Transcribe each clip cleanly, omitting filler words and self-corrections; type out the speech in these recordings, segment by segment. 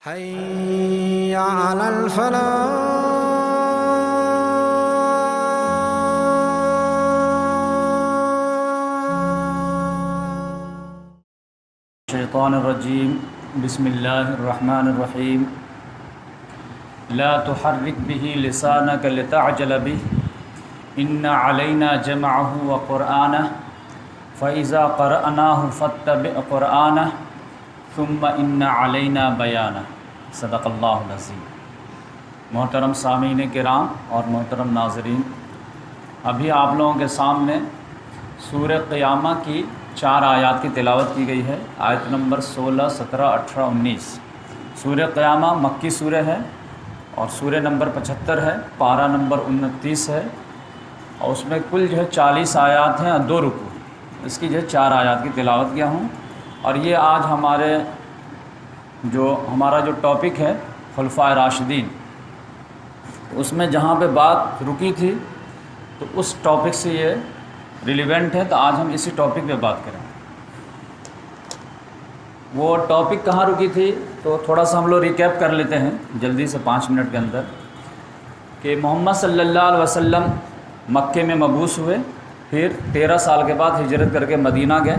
حي على الفلاح. الشیطان الرجیم بسم اللہ الرحمن الرحیم لا تحرک به لسانک لتعجل به ان علینا جمعه وقرآنه فإذا قرأناه فاتبع قرآنه ثم ان علینا بیانہ. صدق اللہ العظیم. محترم سامعین کرام اور محترم ناظرین، ابھی آپ لوگوں کے سامنے سورہ قیامہ کی 4 آیات کی تلاوت کی گئی ہے. آیت نمبر 16، 17، 18، 19. سورہ قیامہ مکی سورہ ہے اور سورہ نمبر 75 ہے، پارہ نمبر 29 ہے، اور اس میں کل 40 آیات ہیں اور 2 رکوع. اس کی 4 آیات کی تلاوت کیا ہوں. اور یہ آج ہمارا جو ٹاپک ہے خلفائے راشدین، اس میں جہاں پہ بات رکی تھی تو اس ٹاپک سے یہ ریلیونٹ ہے، تو آج ہم اسی ٹاپک پہ بات کریں. وہ ٹاپک کہاں رکی تھی تو تھوڑا سا ہم لوگ ریکیپ کر لیتے ہیں جلدی سے 5 منٹ کے اندر، کہ محمد صلی اللہ علیہ وسلم مکے میں مبعوث ہوئے، پھر 13 سال کے بعد ہجرت کر کے مدینہ گئے،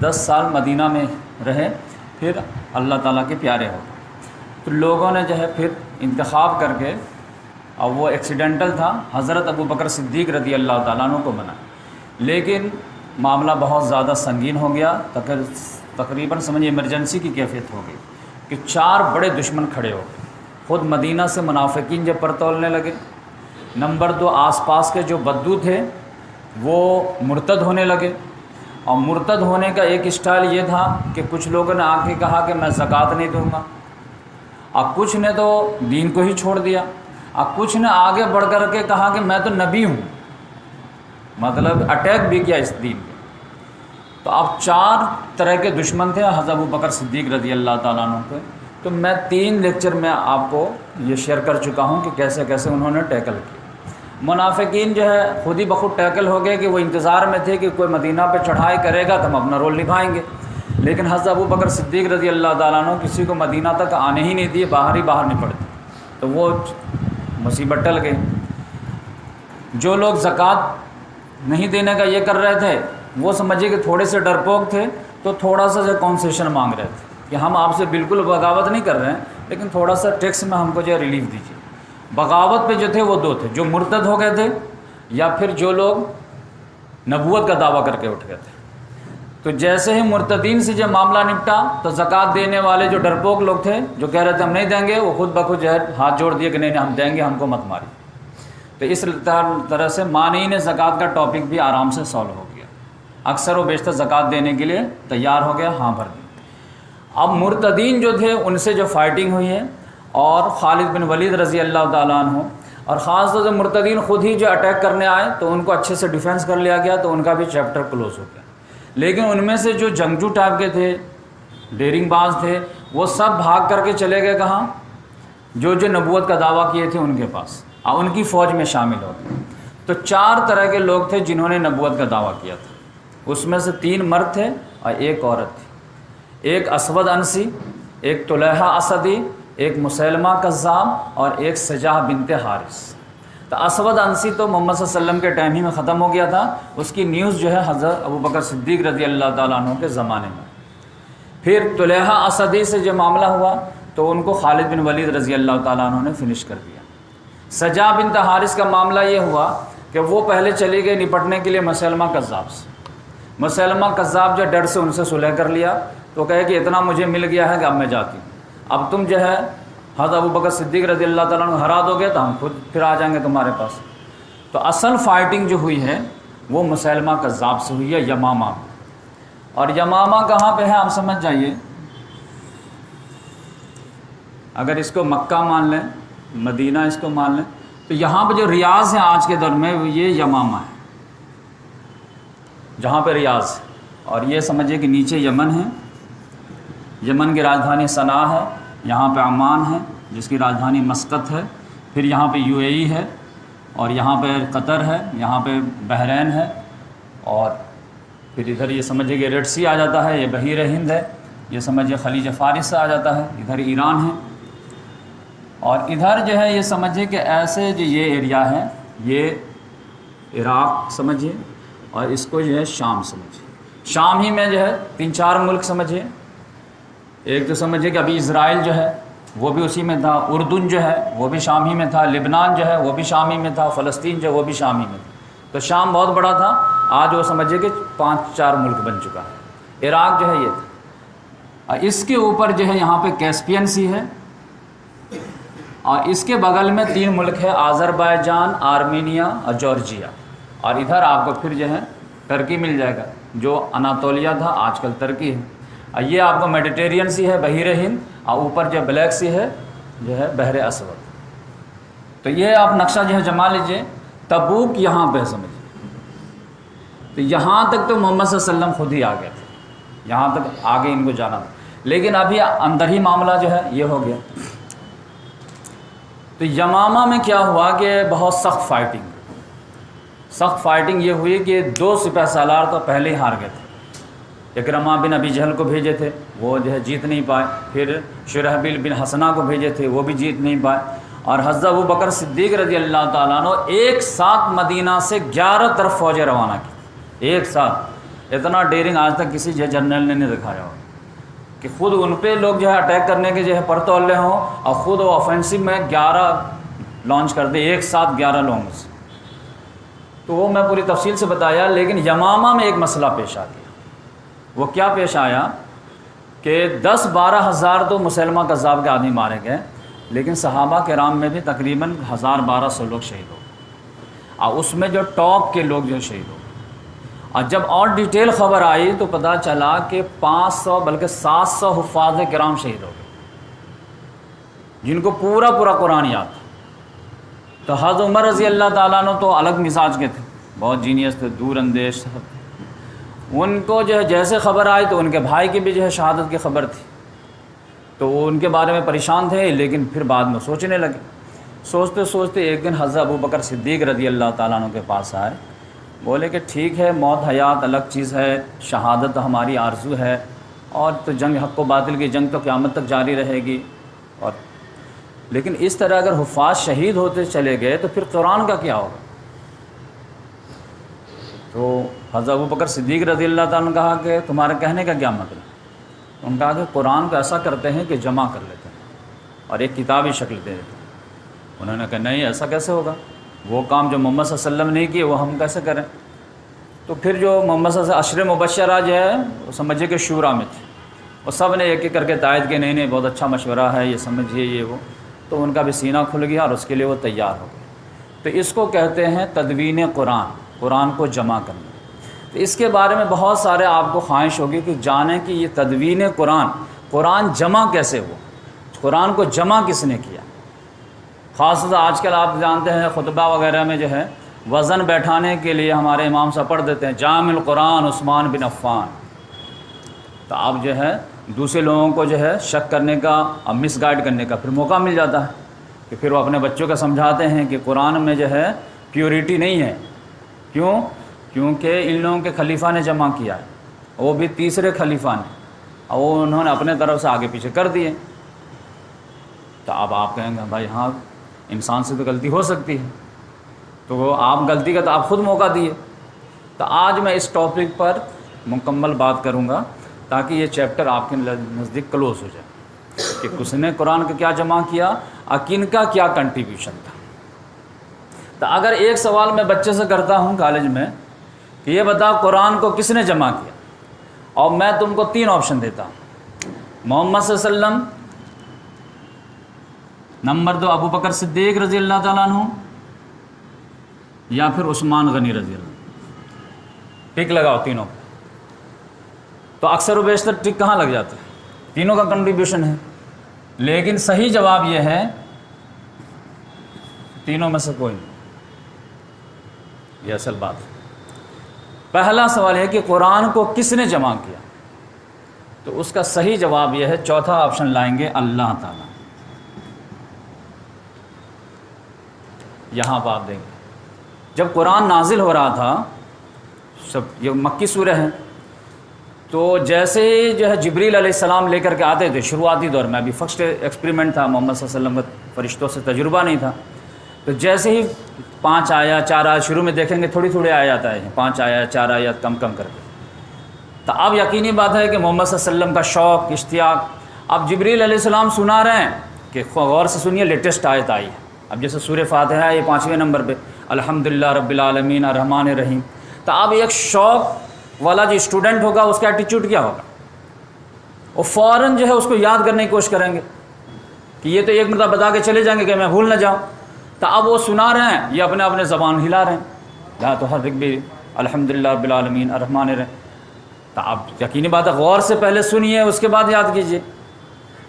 10 سال مدینہ میں رہے، پھر اللہ تعالیٰ کے پیارے ہو گئے. تو لوگوں نے پھر انتخاب کر کے، اور وہ ایکسیڈنٹل تھا، حضرت ابو بکر صدیق رضی اللہ تعالیٰ عنہ کو بنا. لیکن معاملہ بہت زیادہ سنگین ہو گیا، تقریباً سمجھے ایمرجنسی کی کیفیت ہو گئی کہ 4 بڑے دشمن کھڑے ہو گئے. خود مدینہ سے منافقین جب پر تولنے لگے، نمبر 2 آس پاس کے جو بدو تھے وہ مرتد ہونے لگے. اور مرتد ہونے کا ایک اسٹائل یہ تھا کہ کچھ لوگوں نے آ کے کہا کہ میں زکوٰۃ نہیں دوں گا، اور کچھ نے تو دین کو ہی چھوڑ دیا، اور کچھ نے آگے بڑھ کر کے کہا کہ میں تو نبی ہوں، مطلب اٹیک بھی کیا اس دین پہ. تو اب 4 طرح کے دشمن تھے حضرت ابو بکر صدیق رضی اللہ تعالیٰ عنہ کے. تو میں 3 لیکچر میں آپ کو یہ شیئر کر چکا ہوں کہ کیسے کیسے انہوں نے ٹیکل کیا. منافقین خود ہی بخود ٹیکل ہو گئے کہ وہ انتظار میں تھے کہ کوئی مدینہ پہ چڑھائی کرے گا تو ہم اپنا رول نبھائیں گے. لیکن حضرت ابو بکر صدیق رضی اللہ تعالیٰ عنہ کسی کو مدینہ تک آنے ہی نہیں دیے، باہر نپٹ. تو وہ مصیبت ٹل گئی. جو لوگ زکوٰۃ نہیں دینے کا یہ کر رہے تھے وہ سمجھیے کہ تھوڑے سے ڈرپوک تھے، تو تھوڑا سا کنسیشن مانگ رہے تھے کہ ہم آپ سے بالکل بغاوت نہیں کر رہے ہیں، لیکن تھوڑا سا ٹیکس میں ہم کو ریلیف دیجیے. بغاوت پہ جو تھے وہ 2 تھے، جو مرتد ہو گئے تھے یا پھر جو لوگ نبوت کا دعویٰ کر کے اٹھ گئے تھے. تو جیسے ہی مرتدین سے جب معاملہ نپٹا تو زکوٰۃ دینے والے جو ڈرپوک لوگ تھے جو کہہ رہے تھے ہم نہیں دیں گے، وہ خود بخود ہاتھ جوڑ دیے کہ نہیں ہم دیں گے، ہم کو مت ماری. تو اس طرح سے مانعین زکوٰۃ کا ٹاپک بھی آرام سے سالو ہو گیا. اکثر و بیشتر زکوٰۃ دینے کے لیے تیار ہو گیا، ہاں بھر دی. اب مرتدین جو تھے ان سے جو فائٹنگ ہوئی ہے، اور خالد بن ولید رضی اللہ تعالیٰ عنہ، اور خاص طور سے مرتدین خود ہی جو اٹیک کرنے آئے تو ان کو اچھے سے ڈیفینس کر لیا گیا، تو ان کا بھی چیپٹر کلوز ہو گیا. لیکن ان میں سے جو جنگجو ٹائپ کے تھے، ڈیرنگ باز تھے، وہ سب بھاگ کر کے چلے گئے کہاں؟ جو نبوت کا دعویٰ کیے تھے ان کے پاس، اور ان کی فوج میں شامل ہو گئے. تو 4 طرح کے لوگ تھے جنہوں نے نبوت کا دعویٰ کیا تھا. اس میں سے 3 مرد تھے اور 1 عورت تھی. ایک اسود انسی، ایک طلحہ اسدی، ایک مسیلمہ کذاب، اور ایک سجاہ بنت حارث. تو اسود انسی تو محمد صلی اللہ علیہ وسلم کے ٹائم ہی میں ختم ہو گیا تھا، اس کی نیوز حضرت ابو بکر صدیق رضی اللہ تعالیٰ عنہ کے زمانے میں. پھر طلحہ اسدی سے جو معاملہ ہوا تو ان کو خالد بن ولید رضی اللہ تعالیٰ عنہ نے فنش کر دیا. سجاہ بنت حارث کا معاملہ یہ ہوا کہ وہ پہلے چلی گئی نپٹنے کے لیے مسیلمہ کذاب سے. مسیلمہ کذاب جو ڈر سے ان سے صلح کر لیا، تو کہے کہ اتنا مجھے مل گیا ہے کہ اب میں جاتی ہوں، اب تم حضرت ابو بکر صدیق رضی اللہ تعالیٰ عنہ ہرا دو گے تو ہم خود پھر آ جائیں گے تمہارے پاس. تو اصل فائٹنگ جو ہوئی ہے وہ مسیلمہ کذاب سے ہوئی ہے یمامہ. اور یمامہ کہاں پہ ہے آپ سمجھ جائیے. اگر اس کو مکہ مان لیں، مدینہ اس کو مان لیں، تو یہاں پہ جو ریاض ہے آج کے دور میں یہ یمامہ ہے، جہاں پہ ریاض ہے. اور یہ سمجھیے کہ نیچے یمن ہے، یمن کی راجدھانی صنعاء ہے، یہاں پہ عمان ہے جس کی راجدھانی مسقط ہے، پھر یہاں پہ UAE ہے، اور یہاں پہ قطر ہے، یہاں پہ بحرین ہے، اور پھر ادھر یہ سمجھیے کہ ریڈ سی آ جاتا ہے، یہ بحیر ہند ہے، یہ سمجھیے خلیج فارس سے آ جاتا ہے، ادھر ایران ہے. اور ادھر جو ہے یہ سمجھیے کہ ایسے جو یہ ایریا ہے یہ عراق سمجھیے، اور اس کو جو ہے شام سمجھیے، شام ہی میں جو ہے 3-4 ملک سمجھیے، ایک تو سمجھیے کہ ابھی اسرائیل جو ہے وہ بھی اسی میں تھا، اردن جو ہے وہ بھی شام ہی میں تھا، لبنان جو ہے وہ بھی شام ہی میں تھا، فلسطین جو ہے وہ بھی شام ہی میں تھا، تو شام بہت بڑا تھا، آج وہ سمجھیے کہ 5-4 ملک بن چکا ہے۔ عراق جو ہے یہ تھا، اس کے اوپر جو ہے یہاں پہ کیسپین سی ہے، اور اس کے بغل میں 3 ملک ہے، آذربائیجان، آرمینیا اور جارجیا، اور ادھر آپ کو پھر جو ہے ترکی مل جائے گا جو اناطولیہ تھا آج کل ترکی ہے، اور یہ آپ کو میڈیٹرین سی ہے بحیر ہند، اور اوپر جو بلیک سی ہے جو ہے بحر اسود۔ تو یہ آپ نقشہ جو ہے جما لیجئے، تبوک یہاں پہ سمجھیے، تو یہاں تک تو محمد صلی اللہ علیہ وسلم خود ہی آ گئے تھے، یہاں تک آگے ان کو جانا تھا، لیکن ابھی اندر ہی معاملہ جو ہے یہ ہو گیا۔ تو یمامہ میں کیا ہوا کہ بہت سخت فائٹنگ یہ ہوئی کہ 2 سپہ سالار تو پہلے ہی ہار گئے تھے، اکرمہ بن ابی جہل کو بھیجے تھے وہ جو ہے جیت نہیں پائے، پھر شرحبیل بن حسنہ کو بھیجے تھے وہ بھی جیت نہیں پائے، اور حضرت ابوبکر صدیق رضی اللہ تعالیٰ عنہ ایک ساتھ مدینہ سے 11 طرف فوجیں روانہ کی، ایک ساتھ، اتنا ڈیرنگ آج تک کسی جنرل نے نہیں دکھایا ہو کہ خود ان پہ لوگ جو ہے اٹیک کرنے کے جو ہے پرتولے ہوں، اور خود وہ آفینسو میں 11 لانچ کر دے ایک ساتھ 11 لوگوں سے، تو وہ میں پوری تفصیل سے بتایا، لیکن یمامہ میں ایک مسئلہ پیش آ گیا۔ وہ کیا پیش آیا کہ 10-12 ہزار تو مسلمہ کذاب کے آدمی مارے گئے، لیکن صحابہ کرام میں بھی تقریباً 1000-1200 لوگ شہید ہو گئے، اور اس میں جو ٹاپ کے لوگ جو شہید ہو گئے، اور جب اور ڈیٹیل خبر آئی تو پتہ چلا کہ 500 بلکہ 700 حفاظ کرام شہید ہو گئے، جن کو پورا قرآن یاد تھا۔ تو حضرت عمر رضی اللہ تعالیٰ عنہ تو الگ مزاج کے تھے، بہت جینیس تھے، دور اندیش تھے، ان کو جو ہے جیسے خبر آئی تو ان کے بھائی کی بھی جو ہے شہادت کی خبر تھی، تو وہ ان کے بارے میں پریشان تھے، لیکن پھر بعد میں سوچنے لگے، سوچتے سوچتے ایک دن حضرت ابوبکر صدیق رضی اللہ تعالیٰ عنہ کے پاس آئے، بولے کہ ٹھیک ہے موت حیات الگ چیز ہے، شہادت ہماری آرزو ہے، اور تو جنگ حق و باطل کی جنگ تو قیامت تک جاری رہے گی، اور لیکن اس طرح اگر حفاظ شہید ہوتے چلے گئے تو پھر قرآن کا کیا ہوگا؟ تو حضرت ابوبکر صدیق رضی اللہ تعالیٰ نے کہا کہ تمہارے کہنے کا کیا مطلب؟ انہوں نے کہا کہ قرآن کو ایسا کرتے ہیں کہ جمع کر لیتے ہیں اور ایک کتابی شکل دے دیتے ہیں۔ انہوں نے کہا نہیں، ایسا کیسے ہوگا؟ وہ کام جو محمد صلی اللہ علیہ وسلم نے کیے وہ ہم کیسے کریں؟ تو پھر جو محمد صلی اللہ علیہ وسلم 10 مبشرہ جو ہے وہ سمجھے کہ شورا میں تھے، اور سب نے ایک ایک کر کے تائید کہ نہیں بہت اچھا مشورہ ہے، یہ سمجھیے یہ وہ، تو ان کا بھی سینہ کھل گیا اور اس کے لیے وہ تیار ہو گئے۔ تو اس کو کہتے ہیں تدوین قرآن کو جمع کرنا۔ تو اس کے بارے میں بہت سارے آپ کو خواہش ہوگی کہ جانیں کہ یہ تدوین قرآن جمع کیسے ہوا، قرآن کو جمع کس نے کیا۔ خاص طور آج کل آپ جانتے ہیں خطبہ وغیرہ میں جو ہے وزن بیٹھانے کے لیے ہمارے امام صاحب پڑھ دیتے ہیں جامع القرآن عثمان بن عفان، تو آپ جو ہے دوسرے لوگوں کو جو ہے شک کرنے کا اور مس گائیڈ کرنے کا پھر موقع مل جاتا ہے کہ پھر وہ اپنے بچوں کو سمجھاتے ہیں کہ قرآن میں جو ہے پیورٹی نہیں ہے۔ کیونکہ ان لوگوں کے خلیفہ نے جمع کیا ہے، وہ بھی تیسرے خلیفہ نے، اور وہ انہوں نے اپنے طرف سے آگے پیچھے کر دیے۔ تو اب آپ کہیں گے بھائی ہاں انسان سے تو غلطی ہو سکتی ہے، تو وہ آپ غلطی کا تو آپ خود موقع دیے۔ تو آج میں اس ٹاپک پر مکمل بات کروں گا تاکہ یہ چیپٹر آپ کے نزدیک کلوز ہو جائے کہ کس نے قرآن کا کیا جمع کیا اور کن کا کیا کنٹریبیوشن تھا۔ تو اگر ایک سوال میں بچے سے کرتا ہوں کالج میں کہ یہ بتا قرآن کو کس نے جمع کیا، اور میں تم کو 3 آپشن دیتا ہوں، محمد صلی اللہ علیہ وسلم، نمبر 2 ابوبکر صدیق رضی اللہ تعالیٰ عنہ، یا پھر عثمان غنی رضی اللہ، ٹک لگاؤ تینوں۔ تو اکثر و بیشتر ٹک کہاں لگ جاتا ہے؟ تینوں کا کنٹریبیوشن ہے، لیکن صحیح جواب یہ ہے تینوں میں سے کوئی نہیں۔ یہ اصل بات ہے۔ پہلا سوال ہے کہ قرآن کو کس نے جمع کیا، تو اس کا صحیح جواب یہ ہے، چوتھا آپشن لائیں گے اللہ تعالیٰ۔ یہاں بات دیں گے جب قرآن نازل ہو رہا تھا، سب یہ مکی سورہ ہے، تو جیسے ہی جو ہے جبریل علیہ السلام لے کر کے آتے تھے شروعاتی دور میں، ابھی فرسٹ ایکسپریمنٹ تھا، محمد صلی اللہ علیہ وسلم کا فرشتوں سے تجربہ نہیں تھا، تو جیسے ہی 5 آیا 4 آیا، شروع میں دیکھیں گے تھوڑی تھوڑی آیا جاتا ہے، 5 آیا 4 آیا کم کم کر کے، تو اب یقینی بات ہے کہ محمد صلی اللہ علیہ وسلم کا شوق اشتیاق، اب جبریل علیہ السلام سنا رہے ہیں کہ غور سے سنیے لیٹسٹ آیت آئی ہے، اب جیسے سورہ فاتحہ ہے یہ 5ویں نمبر پہ الحمدللہ رب العالمین الرحمن الرحیم، تو اب ایک شوق والا جو اسٹوڈنٹ ہوگا اس کا ایٹیچیوڈ کیا ہوگا، وہ فوراً جو ہے اس کو یاد کرنے کی کوشش کریں گے کہ یہ تو ایک مرتبہ بتا کے چلے جائیں گے کہ میں بھول نہ جاؤں، تو اب وہ سنا رہے ہیں، یہ اپنے اپنے زبان ہلا رہے ہیں، لا تحرک بھی الحمدللہ رب العالمین الرحمن الرحیم، تو اب یقینی بات ہے غور سے پہلے سنیے اس کے بعد یاد کیجیے،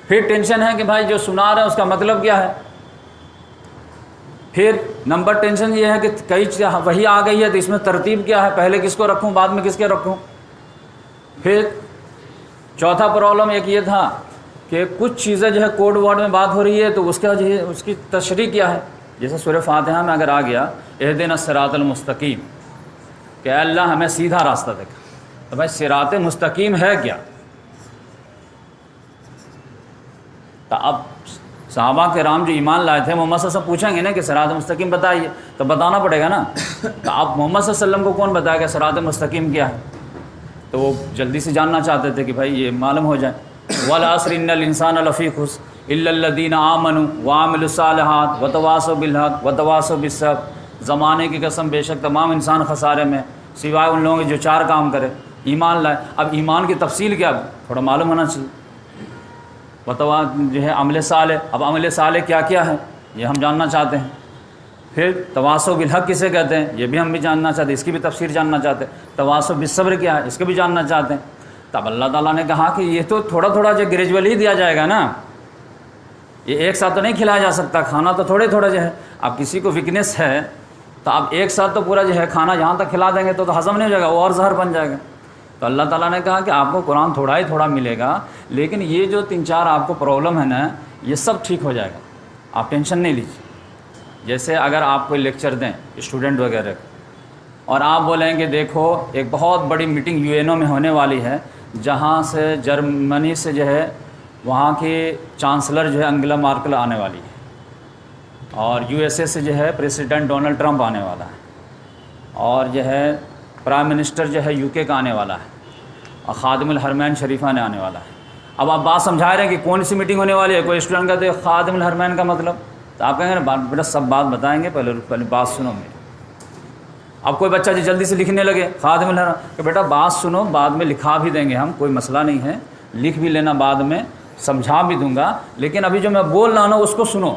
پھر ٹینشن ہے کہ بھائی جو سنا رہے ہیں اس کا مطلب کیا ہے، پھر نمبر ٹینشن یہ ہے کہ کئی وہی آ گئی ہے تو اس میں ترتیب کیا ہے، پہلے کس کو رکھوں بعد میں کس کے رکھوں، پھر چوتھا پرابلم ایک یہ تھا کہ کچھ چیزیں جو ہے کوڈ ورڈ میں بات ہو رہی ہے تو اس کا جو ہے اس کی تشریح کیا ہے، جیسے سورہ فاتحہ میں اگر آ گیا اہدنا الصراط المستقیم کہ اے اللہ ہمیں سیدھا راستہ دکھا، تو بھائی صراط مستقیم ہے کیا، تو اب صحابہ کرام جو ایمان لائے تھے محمد صلی اللہ علیہ وسلم پوچھیں گے نا کہ صراط مستقیم بتائیے، تو بتانا پڑے گا نا، تو اب محمد صلی اللہ علیہ وسلم کو کون بتائے گا صراط مستقیم کیا ہے، تو وہ جلدی سے جاننا چاہتے تھے کہ بھائی یہ معلوم ہو جائے، والعصر ان الانسان لفی خسر الا الذین آمنوا وعملوا الصالحات وتواصوا بالحق وتواصوا بالصبر، زمانے کی قسم بے شک تمام انسان خسارے میں سوائے ان لوگوں کے جو 4 کام کرے، ایمان لائے، اب ایمان کی تفصیل کیا تھوڑا معلوم ہونا چاہیے، جو ہے عمل صالح، اب عمل صالح کیا کیا ہے یہ ہم جاننا چاہتے ہیں، پھر تواصوا بالحق کسے کہتے ہیں یہ بھی ہم بھی جاننا چاہتے ہیں، اس کی بھی تفسیر جاننا چاہتے ہیں، تواصوا بالصبر کیا ہے اس کو بھی جاننا چاہتے ہیں، تب اللہ تعالیٰ نے کہا کہ یہ تو تھوڑا تھوڑا جو گریجول ہی دیا جائے گا نا، یہ ایک ساتھ تو نہیں کھلایا جا سکتا، کھانا تو تھوڑے تھوڑا جو ہے، اب کسی کو ویکنیس ہے تو آپ ایک ساتھ تو پورا جو ہے کھانا جہاں تک کھلا دیں گے تو ہضم نہیں ہو جائے گا، وہ اور زہر بن جائے گا، تو اللہ تعالیٰ نے کہا کہ آپ کو قرآن تھوڑا ہی تھوڑا ملے گا، لیکن یہ جو 3-4 آپ کو پرابلم ہے نا یہ سب ٹھیک ہو جائے گا، آپ ٹینشن نہیں لیجیے، جیسے اگر آپ کوئی لیکچر دیں اسٹوڈنٹ وغیرہ اور آپ بولیں کہ دیکھو ایک بہت بڑی میٹنگ UN میں ہونے والی ہے جہاں سے جرمنی سے جو ہے وہاں کی چانسلر جو ہے انگلا مارکل آنے والی ہے اور USA سے جو ہے پریسیڈنٹ ڈونلڈ ٹرمپ آنے والا ہے اور جو ہے پرائم منسٹر جو ہے UK کا آنے والا ہے اور خادم الحرمین شریفہ نے آنے والا ہے، اب آپ بات سمجھا رہے ہیں کہ کون سی میٹنگ ہونے والی ہے، کوئی اسٹوڈنٹ کہتے ہیں خادم الحرمین کا مطلب، تو آپ کہیں گے نا بیٹا سب بات بتائیں گے، پہلے بات سنو میری، اب کوئی بچہ جو جلدی سے لکھنے لگے خادم الحرمین کہ بیٹا بات سنو بعد میں لکھا بھی دیں گے ہم، کوئی مسئلہ نہیں ہے، لکھ بھی لینا بعد میں سمجھا بھی دوں گا، لیکن ابھی جو میں بول رہا ہوں اس کو سنو،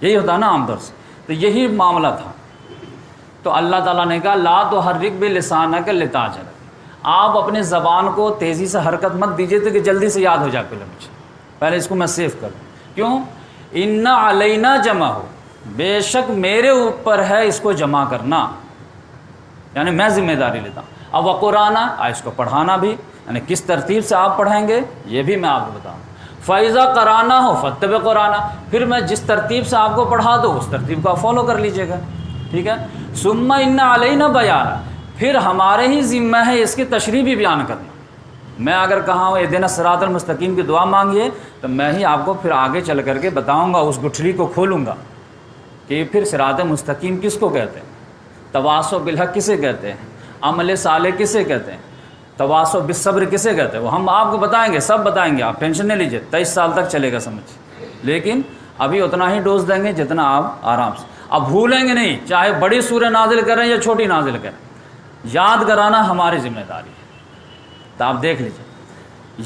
یہی ہوتا ہے نا عام طور سے، تو یہی معاملہ تھا، تو اللہ تعالیٰ نے کہا لا تحرک بلسانک لتعجل، آپ اپنے زبان کو تیزی سے حرکت مت دیجیے تو کہ جلدی سے یاد ہو جائے، پہلے اس کو میں سیو کروں، کیوں ان علینا جمع ہو، بے شک میرے اوپر ہے اس کو جمع کرنا، یعنی میں ذمہ داری لیتا ہوں، اب وہ قرآن اس کو پڑھانا بھی، یعنی کس ترتیب سے آپ پڑھیں گے یہ بھی میں آپ کو بتاؤں، فَإِذَا قَرَأْنَاهُ فَاتَّبِعْ قُرْآنَهُ، پھر میں جس ترتیب سے آپ کو پڑھا دو اس ترتیب کو آپ فالو کر لیجئے گا، ٹھیک ہے، ثُمَّ إِنَّ عَلَيْنَا بَيَانَهُ، پھر ہمارے ہی ذمہ ہے اس کی تشریح بھی بیان کرنا، میں اگر کہا ہوں اہدنا الصراط المستقیم کی دعا مانگیے تو میں ہی آپ کو پھر آگے چل کر کے بتاؤں گا، اس گٹھلی کو کھولوں گا کہ پھر صراط مستقیم کس کو کہتے ہیں، تواصو بالحق کسے کہتے ہیں، عمل صالح کسے کہتے ہیں، تواصو بالصبر کسے کہتے ہیں، وہ ہم آپ کو بتائیں گے، سب بتائیں گے، آپ ٹینشن نہیں لیجیے، 23 سال تک چلے گا سمجھ، لیکن ابھی اتنا ہی ڈوز دیں گے جتنا آپ آرام سے، اب بھولیں گے نہیں، چاہے بڑی سورہ نازل کریں یا چھوٹی نازل کریں، یاد کرانا ہماری ذمہ داری ہے، تو آپ دیکھ لیجیے،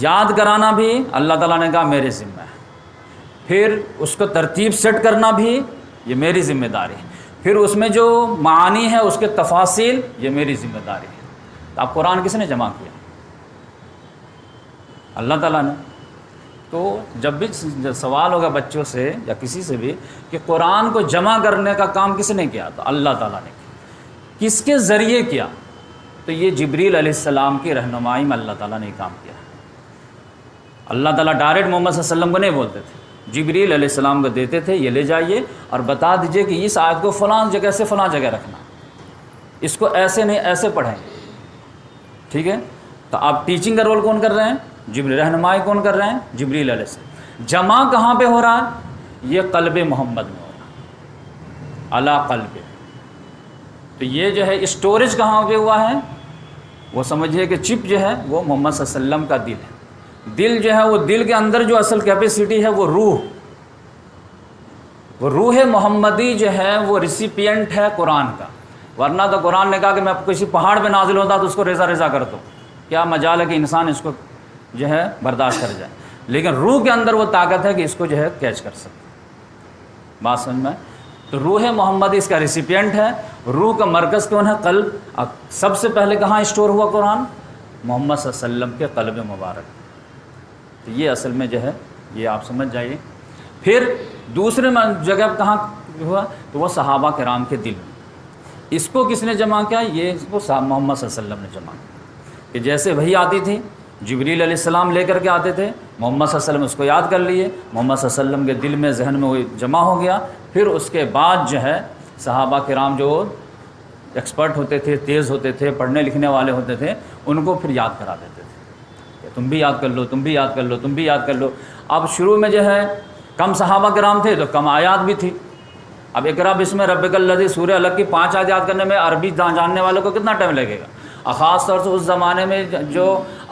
یاد کرانا بھی اللہ تعالیٰ نے کہا میرے ذمہ ہے، پھر اس کو ترتیب سیٹ کرنا بھی یہ میری ذمہ داری ہے، پھر اس میں جو معانی ہے اس کے تفاصیل یہ میری ذمہ داری ہے، تو اب قرآن کس نے جمع کیا؟ اللہ تعالیٰ نے، تو جب بھی سوال ہوگا بچوں سے یا کسی سے بھی کہ قرآن کو جمع کرنے کا کام کس نے کیا، تو اللہ تعالیٰ نے کیا، کس کے ذریعے کیا، تو یہ جبریل علیہ السلام کی رہنمائی میں اللہ تعالیٰ نے یہ کام کیا، اللہ تعالیٰ ڈائریکٹ محمد صلی اللہ علیہ وسلم کو نہیں بولتے تھے، جبریل علیہ السلام کو دیتے تھے، یہ لے جائیے اور بتا دیجئے کہ اس آیت کو فلاں جگہ سے فلاں جگہ رکھنا، اس کو ایسے نہیں ایسے پڑھیں، ٹھیک ہے، تو اب ٹیچنگ کا رول کون کر رہے ہیں؟ جبریل. رہنمائی کون کر رہے ہیں؟ جبریل علیہ السلام. جمع کہاں پہ ہو رہا ہے؟ یہ قلب محمد میں ہو رہا ہے، علی قلب. تو یہ جو ہے اسٹوریج کہاں پہ ہوا ہے؟ وہ سمجھیے کہ چپ جو ہے وہ محمد صلی اللہ علیہ وسلم کا دل ہے. دل جو ہے وہ دل کے اندر جو اصل کیپیسٹی ہے وہ روح محمدی جو ہے وہ ریسیپینٹ ہے قرآن کا. ورنہ تو قرآن نے کہا کہ میں کسی پہاڑ پہ نازل ہوتا تو اس کو ریزہ ریزہ کر دو. کیا مجال ہے کہ انسان اس کو جو ہے برداشت کر جائے، لیکن روح کے اندر وہ طاقت ہے کہ اس کو جو ہے کیچ کر سکتے. بات سمجھ میں؟ تو روح محمدی اس کا ریسیپینٹ ہے. روح کا مرکز کون ہے؟ قلب. سب سے پہلے کہاں اسٹور ہوا قرآن؟ محمد صلی اللہ علیہ وسلم کے قلب مبارک. تو یہ اصل میں جو ہے یہ آپ سمجھ جائیے. پھر دوسرے جگہ کہاں ہوا؟ تو وہ صحابہ کرام کے دل میں. اس کو کس نے جمع کیا؟ یہ اس کو محمد صلی اللہ علیہ وسلم نے جمع کیا. کہ جیسے وحی آتی تھی، جبریل علیہ السلام لے کر کے آتے تھے، محمد صلی اللہ علیہ وسلم اس کو یاد کر لیے، محمد صلی اللہ علیہ وسلم کے دل میں ذہن میں وہ جمع ہو گیا. پھر اس کے بعد جو ہے صحابہ کرام جو ایکسپرٹ ہوتے تھے، تیز ہوتے تھے، پڑھنے لکھنے والے ہوتے تھے، ان کو پھر یاد کرا دیتے تھے کہ تم بھی یاد کر لو، تم بھی یاد کر لو، تم بھی یاد کر لو. اب شروع میں جو ہے کم صحابہ کرام تھے تو کم آیات بھی تھی. اب اقرا بسم ربک الذی سورہ الگ کی 5 آیات یاد کرنے میں عربی جاننے والوں کو کتنا ٹائم لگے گا؟ خاص طور سے اس زمانے میں جو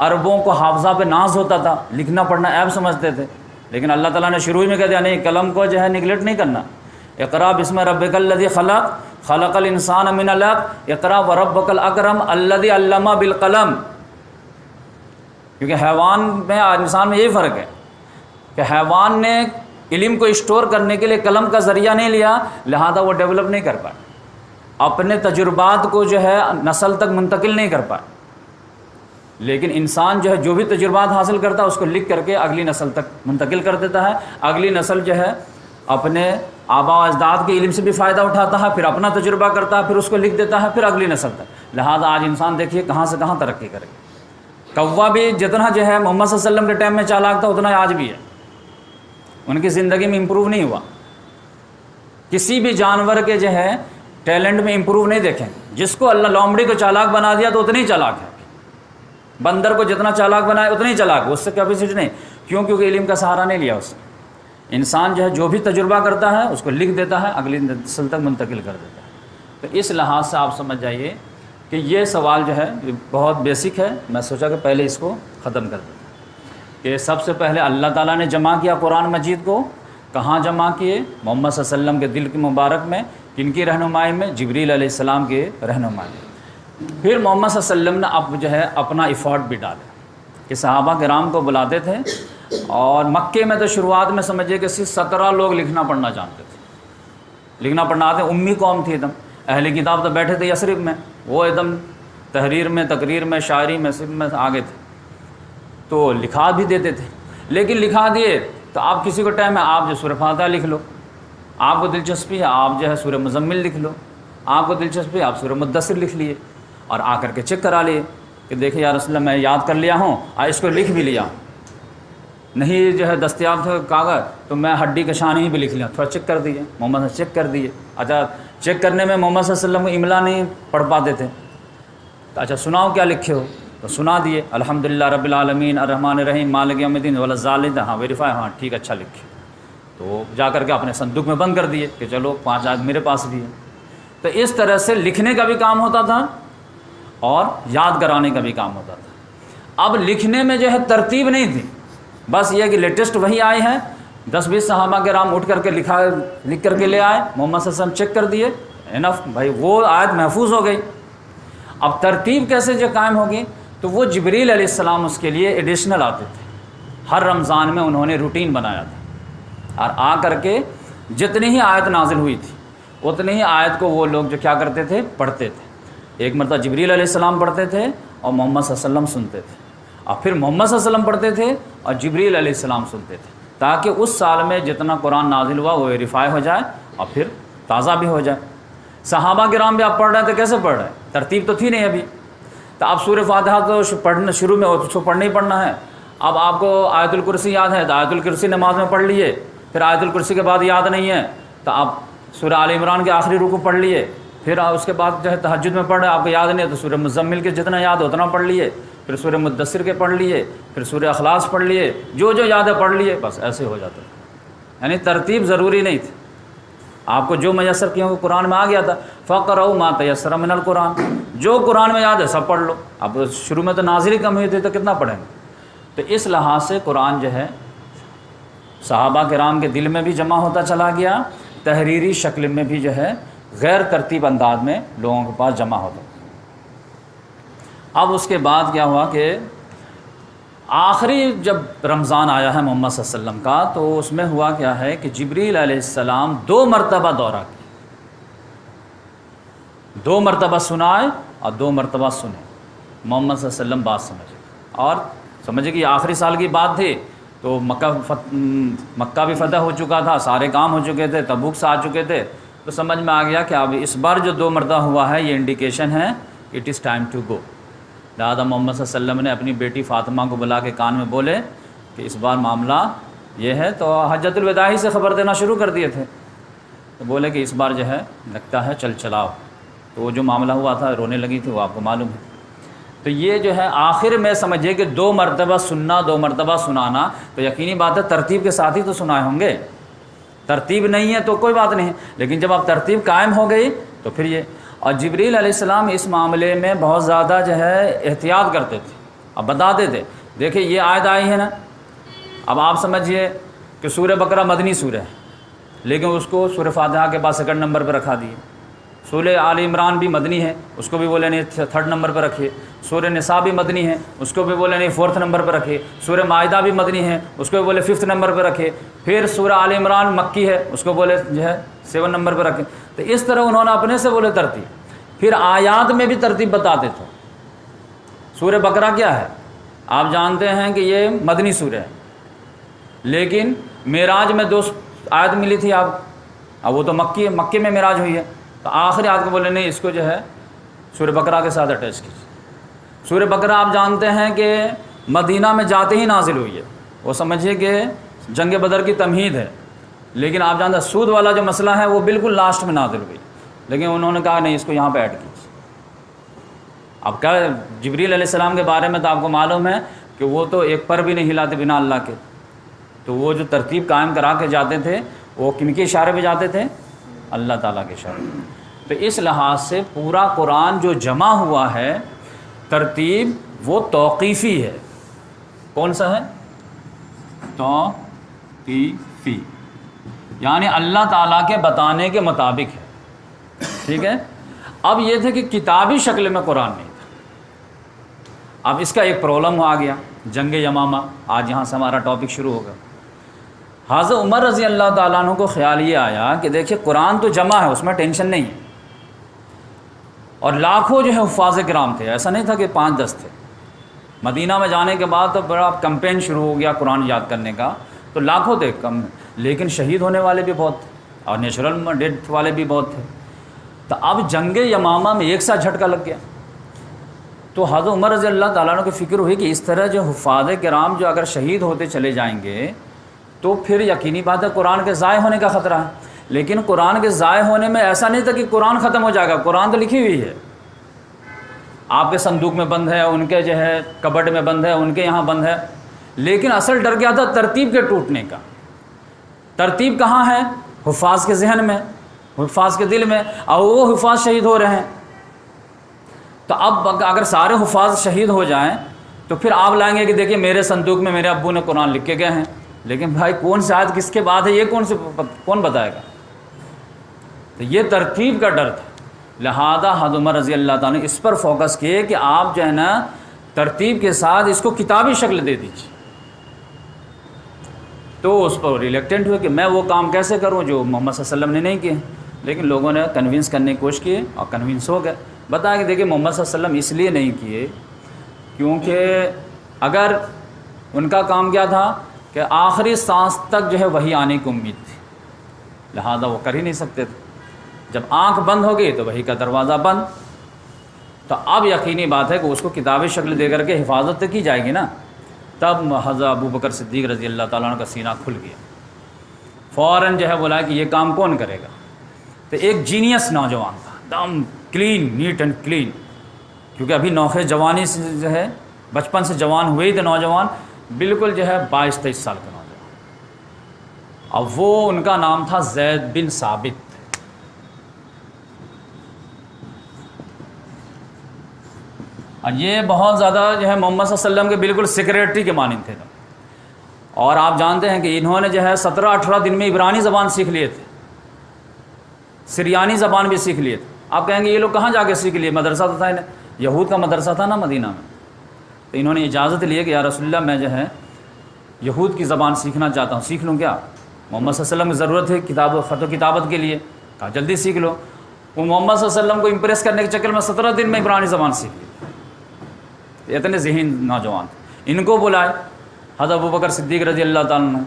عربوں کو حافظہ پہ ناز ہوتا تھا، لکھنا پڑھنا عیب سمجھتے تھے. لیکن اللہ تعالیٰ نے شروع میں کہہ دیا نہیں، قلم کو جو ہے نگلیکٹ نہیں کرنا. اقرا بسم ربک الذی خلق خلق الانسان من علق اقرا وربک الاکرم الذی علم بالقلم. کیونکہ حیوان میں اور انسان میں یہی فرق ہے کہ حیوان نے علم کو اسٹور کرنے کے لیے قلم کا ذریعہ نہیں لیا، لہذا وہ ڈیولپ نہیں کر پائے، اپنے تجربات کو جو ہے نسل تک منتقل نہیں کر پائے. لیکن انسان جو ہے جو بھی تجربات حاصل کرتا ہے اس کو لکھ کر کے اگلی نسل تک منتقل کر دیتا ہے. اگلی نسل جو ہے اپنے آباء و اجداد کے علم سے بھی فائدہ اٹھاتا ہے، پھر اپنا تجربہ کرتا ہے، پھر اس کو لکھ دیتا ہے، پھر اگلی نسل تک. لہذا آج انسان دیکھیے کہاں سے کہاں ترقی کرے. کوا بھی جتنا جو ہے محمد صلی اللہ علیہ وسلم کے ٹائم میں چالاک تھا اتنا آج بھی ہے. ان کی زندگی میں امپروو نہیں ہوا. کسی بھی جانور کے جو ہے ٹیلنٹ میں امپروو نہیں دیکھیں. جس کو اللہ لومڑی کو چالاک بنا دیا تو اتنی ہی چالاک ہے. بندر کو جتنا چالاک بنایا اتنی ہی چالاک، اس سے کیپیسٹی نہیں. کیونکہ علم کا سہارا نہیں لیا اس نے. انسان جو ہے جو بھی تجربہ کرتا ہے اس کو لکھ دیتا ہے، اگلی نسل تک منتقل کر دیتا ہے. تو اس لحاظ سے آپ سمجھ جائیے کہ یہ سوال جو ہے بہت بیسک ہے. میں سوچا کہ پہلے اس کو ختم کر دیں کہ سب سے پہلے اللہ تعالیٰ نے جمع کیا قرآن مجید کو. کہاں جمع کیے؟ محمد صلی اللہ علیہ وسلم کے دل کے مبارک میں. کن کی رہنمائی میں؟ جبریل علیہ السلام کے رہنمائی میں. پھر محمد صلی اللہ علیہ وسلم نے اب جو ہے اپنا ایفورٹ بھی ڈالا کہ صحابہ کرام کو بلاتے تھے. اور مکے میں تو شروعات میں سمجھیے کہ صرف 17 لوگ لکھنا پڑھنا جانتے تھے. لکھنا پڑھنا آتے، امی قوم تھی ایک دم. اہل کتاب تو بیٹھے تھے یثرب میں، وہ ایک دم تحریر میں، تقریر میں، شاعری میں، سب میں آگے تھے. تو لکھا بھی دیتے تھے. لیکن لکھا دیے تو آپ کسی کو ٹائم ہے آپ جو سورہ فاتحہ لکھ لو، آپ کو دلچسپی ہے آپ جو ہے سورہ مزمل لکھ لو، آپ کو دلچسپی ہے آپ سورہ مدثر لکھ لیے اور آ کر کے چیک کرا لیے کہ دیکھیں یا رسول اللہ میں یاد کر لیا ہوں اور اس کو لکھ بھی لیا. نہیں جو ہے دستیاب تھے کاغذ تو میں ہڈی کا شان بھی لکھ لیا، تھوڑا چیک کر دیے. محمد نے چیک کر دیے. اچھا چیک کرنے میں محمد صلی اللہ علیہ وسلم کو املا نہیں پڑھ پاتے تھے تو اچھا سناؤ کیا لکھے ہو، تو سنا دیے الحمدللہ رب العالمین الرحمن الرحیم مالک یوم الدین والظالین. ہاں ویریفائی، ہاں ٹھیک اچھا لکھے. تو جا کر کے اپنے صندوق میں بند کر دیے کہ چلو 5 آیت میرے پاس بھی ہے. تو اس طرح سے لکھنے کا بھی کام ہوتا تھا اور یاد کرانے کا بھی کام ہوتا تھا. اب لکھنے میں جو ہے ترتیب نہیں تھی، بس یہ کہ لیٹسٹ وہی آئے ہیں 10-20 صحابہ کرام اٹھ کر کے لکھ کر کے لے آئے، محمد صلی اللہ علیہ وسلم چیک کر دیے، انف بھائی وہ آیت محفوظ ہو گئی. اب ترتیب کیسے جو قائم ہوگی؟ تو وہ جبریل علیہ السلام اس کے لیے ایڈیشنل آتے تھے. ہر رمضان میں انہوں نے روٹین بنایا تھا اور آ کر کے جتنی ہی آیت نازل ہوئی تھی اتنی ہی آیت کو وہ لوگ جو کیا کرتے تھے پڑھتے تھے. ایک مرتبہ جبریل علیہ السلام پڑھتے تھے اور محمد صلی اللہ علیہ وسلم سنتے تھے، اور پھر محمد صلی اللہ علیہ وسلم پڑھتے تھے اور جبریل علیہ السلام سنتے تھے، تاکہ اس سال میں جتنا قرآن نازل ہوا وہ ویریفائی ہو جائے اور پھر تازہ بھی ہو جائے. صحابہ کرام بھی آپ پڑھ رہے تھے، کیسے پڑھ رہے ہیں؟ ترتیب تو تھی نہیں ابھی. تو آپ سورہ فاتحہ تو پڑھنا شروع میں اس کو پڑھنا ہی پڑھنا ہے. اب آپ کو آیت الکرسی یاد ہے تو آیت الکرسی نماز میں پڑھ لیے، پھر آیت الکرسی کے بعد یاد نہیں ہے تو آپ سورہ آل عمران کے آخری رکوع پڑھ لیے، پھر اس کے بعد جو ہے تہجد میں پڑھ رہے آپ کو یاد نہیں ہے تو سورہ مزمل کے جتنا یاد اتنا پڑھ لیے، پھر سورہ مدثر کے پڑھ لیے، پھر سورہ اخلاص پڑھ لیے، جو یاد ہے پڑھ لیے، بس ایسے ہو جاتا ہے۔ یعنی ترتیب ضروری نہیں تھی، آپ کو جو میسر کیا وہ قرآن میں آ گیا تھا، فَقْرَؤْا مَا تَيَسَّرَ مِنَ الْقُرْآنِ، جو قرآن میں یاد ہے سب پڑھ لو۔ اب شروع میں تو نازل ہی کم ہوئی تھی تو کتنا پڑھیں گے؟ تو اس لحاظ سے قرآن جو ہے صحابہ کرام کے دل میں بھی جمع ہوتا چلا گیا، تحریری شکل میں بھی جو ہے غیر ترتیب انداز میں لوگوں کے پاس جمع ہوتا۔ اب اس کے بعد کیا ہوا کہ آخری جب رمضان آیا ہے محمد صلی اللہ علیہ وسلم کا، تو اس میں ہوا کیا ہے کہ جبریل علیہ السلام 2 مرتبہ دورہ کی، 2 مرتبہ سنائے اور 2 مرتبہ سنے۔ محمد صلی اللہ علیہ وسلم بات سمجھے، اور سمجھے کہ یہ آخری سال کی بات تھی، تو مکہ بھی فتح ہو چکا تھا، سارے کام ہو چکے تھے، تبوک سے آ چکے تھے، تو سمجھ میں آ گیا کہ اب اس بار جو 2 مرتبہ ہوا ہے یہ انڈیکیشن ہے it is time to go. لہٰذا محمد صلی اللہ علیہ وسلم نے اپنی بیٹی فاطمہ کو بلا کے کان میں بولے کہ اس بار معاملہ یہ ہے، تو حجۃ الوداع ہی سے خبر دینا شروع کر دیے تھے، تو بولے کہ اس بار جو ہے لگتا ہے چل چلاؤ۔ تو وہ جو معاملہ ہوا تھا، رونے لگی تھی، وہ آپ کو معلوم ہے۔ تو یہ جو ہے آخر میں سمجھیے کہ 2 مرتبہ سننا، 2 مرتبہ سنانا، تو یقینی بات ہے ترتیب کے ساتھ ہی تو سنائے ہوں گے۔ ترتیب نہیں ہے تو کوئی بات نہیں، لیکن جب اب ترتیب قائم ہو گئی تو پھر یہ۔ اور جبریل علیہ السلام اس معاملے میں بہت زیادہ جو ہے احتیاط کرتے تھے، اب بتاتے تھے دیکھیں یہ آیت آئی ہے نا، اب آپ سمجھیے کہ سورہ بقرہ مدنی سورہ ہے، لیکن اس کو سورہ فاتحہ کے بعد 2nd نمبر پہ رکھا دیے۔ سورہ آل عمران بھی مدنی ہے، اس کو بھی بولے نہیں 3rd نمبر پہ رکھیے۔ سورہ نساء بھی مدنی ہے، اس کو بھی بولے نہیں 4th نمبر پہ رکھیے۔ سورہ مائدہ بھی مدنی ہے، اس کو بھی بولے 5th نمبر پہ رکھے۔ پھر سورہ آل عمران مکی ہے، اس کو بولے جو ہے 7 نمبر پہ رکھے۔ تو اس طرح انہوں نے اپنے سے بولے ترتیب، پھر آیات میں بھی ترتیب بتاتے تھے۔ سورہ بقرہ کیا ہے؟ آپ جانتے ہیں کہ یہ مدنی سورہ ہے، لیکن معراج میں 2 آیت ملی تھی آپ، اب وہ تو مکے میں معراج ہوئی ہے، تو آخری آیت کو بولے نہیں اس کو جو ہے سورہ بقرہ کے ساتھ اٹیچ کیجیے۔ سورہ بقرہ آپ جانتے ہیں کہ مدینہ میں جاتے ہی نازل ہوئی ہے، وہ سمجھیے کہ جنگ بدر کی تمہید ہے، لیکن آپ جانتے ہیں سود والا جو مسئلہ ہے وہ بالکل لاسٹ میں نازل ہوئی، لیکن انہوں نے کہا نہیں اس کو یہاں پہ ایڈ کیجیے۔ اب کیا جبریل علیہ السلام کے بارے میں تو آپ کو معلوم ہے کہ وہ تو ایک پر بھی نہیں ہلاتے بنا اللہ کے، تو وہ جو ترتیب قائم کرا کے جاتے تھے وہ کن کے اشارے پہ جاتے تھے؟ اللہ تعالیٰ کے اشارے پہ۔ تو اس لحاظ سے پورا قرآن جو جمع ہوا ہے ترتیب وہ توقیفی ہے۔ کون سا ہے؟ توقیفی، یعنی اللہ تعالیٰ کے بتانے کے مطابق ہے، ٹھیک ہے۔ اب یہ تھے کہ کتابی شکل میں قرآن نہیں تھا۔ اب اس کا ایک پرابلم آ گیا، جنگ یمامہ، آج یہاں سے ہمارا ٹاپک شروع ہوگا۔ حضرت عمر رضی اللہ تعالیٰ عنہ کو خیال یہ آیا کہ دیکھیے قرآن تو جمع ہے، اس میں ٹینشن نہیں ہے، اور لاکھوں جو ہے حفاظ کرام تھے، ایسا نہیں تھا کہ 5-10 تھے۔ مدینہ میں جانے کے بعد تو بڑا کمپین شروع ہو گیا قرآن یاد کرنے کا، تو لاکھوں تھے کم، لیکن شہید ہونے والے بھی بہت تھے اور نیچرل ڈیتھ والے بھی بہت تھے۔ تو اب جنگ یمامہ میں ایک ساتھ جھٹکا لگ گیا، تو حضرت عمر رضی اللہ تعالیٰ عنہ کی فکر ہوئی کہ اس طرح جو حفاظ کرام جو اگر شہید ہوتے چلے جائیں گے تو پھر یقینی بات ہے قرآن کے ضائع ہونے کا خطرہ ہے۔ لیکن قرآن کے ضائع ہونے میں ایسا نہیں تھا کہ قرآن ختم ہو جائے گا، قرآن تو لکھی ہوئی ہے، آپ کے صندوق میں بند ہے، ان کے جو ہے کبڈ میں بند ہے، ان کے یہاں بند ہے، لیکن اصل ڈر کیا تھا؟ ترتیب کے ٹوٹنے کا۔ ترتیب کہاں ہے؟ حفاظ کے ذہن میں، حفاظ کے دل میں، اور وہ حفاظ شہید ہو رہے ہیں۔ تو اب اگر سارے حفاظ شہید ہو جائیں تو پھر آپ لائیں گے کہ دیکھیے میرے صندوق میں میرے ابو نے قرآن لکھ کے گئے ہیں، لیکن بھائی کون سی آیت کس کے بعد ہے یہ کون بتائے گا؟ تو یہ ترتیب کا ڈر تھا، لہذا حضرت عمر رضی اللہ تعالیٰ نے اس پر فوکس کیے کہ آپ جو ہے نا ترتیب کے ساتھ اس کو کتابی شکل دے دیجیے۔ تو اس پر ریلیکٹنٹ ہوئے کہ میں وہ کام کیسے کروں جو محمد صلی اللہ علیہ وسلم نے نہیں کیے، لیکن لوگوں نے کنونس کرنے کی کوشش کی اور کنونس ہو گئے۔ بتایا کہ دیکھیں محمد صلی اللہ علیہ وسلم اس لیے نہیں کیے کیونکہ اگر ان کا کام کیا تھا کہ آخری سانس تک جو ہے وہی آنے کی امید تھی، لہذا وہ کر ہی نہیں سکتے تھے۔ جب آنکھ بند ہو گئی تو وہی کا دروازہ بند، تو اب یقینی بات ہے کہ اس کو کتابی شکل دے کر کے حفاظت کی جائے گی نا۔ تب حضرت ابو بکر صدیق رضی اللہ تعالیٰ عنہ کا سینہ کھل گیا، فوراً جو ہے بولا کہ یہ کام کون کرے گا؟ تو ایک جینیس نوجوان تھا، دم کلین، نیٹ اینڈ کلین، کیونکہ ابھی نوخے جوانی سے جو ہے بچپن سے جوان ہوئے ہی تھے، نوجوان بالکل جو ہے 22-23 سال کا نوجوان. اب وہ ان کا نام تھا زید بن ثابت. اور یہ بہت زیادہ جو ہے محمد صلی اللہ علیہ وسلم کے بالکل سیکریٹری کے مانند تھے. اور آپ جانتے ہیں کہ انہوں نے جو ہے 17-18 دن میں عبرانی زبان سیکھ لیے تھے، سریانی زبان بھی سیکھ لیے تھے. آپ کہیں گے یہ لوگ کہاں جا کے سیکھ لیے؟ مدرسہ تو تھا انہیں، یہود کا مدرسہ تھا نا مدینہ میں. تو انہوں نے اجازت لی کہ یا رسول اللہ میں جو ہے یہود کی زبان سیکھنا چاہتا ہوں، سیکھ لوں کیا؟ محمد صلی اللہ علیہ وسلم کی ضرورت ہے کتاب و خط و کتابت کے لیے. کہا جلدی سیکھ لو. وہ محمد صلی اللہ علیہ وسلم کو امپریس کرنے کے چکر میں 17 دن میں عبرانی زبان سیکھ لی. اتنے ذہین نوجوان تھے. ان کو بلائے حضرت ابوبکر صدیق رضی اللہ تعالیٰ نے،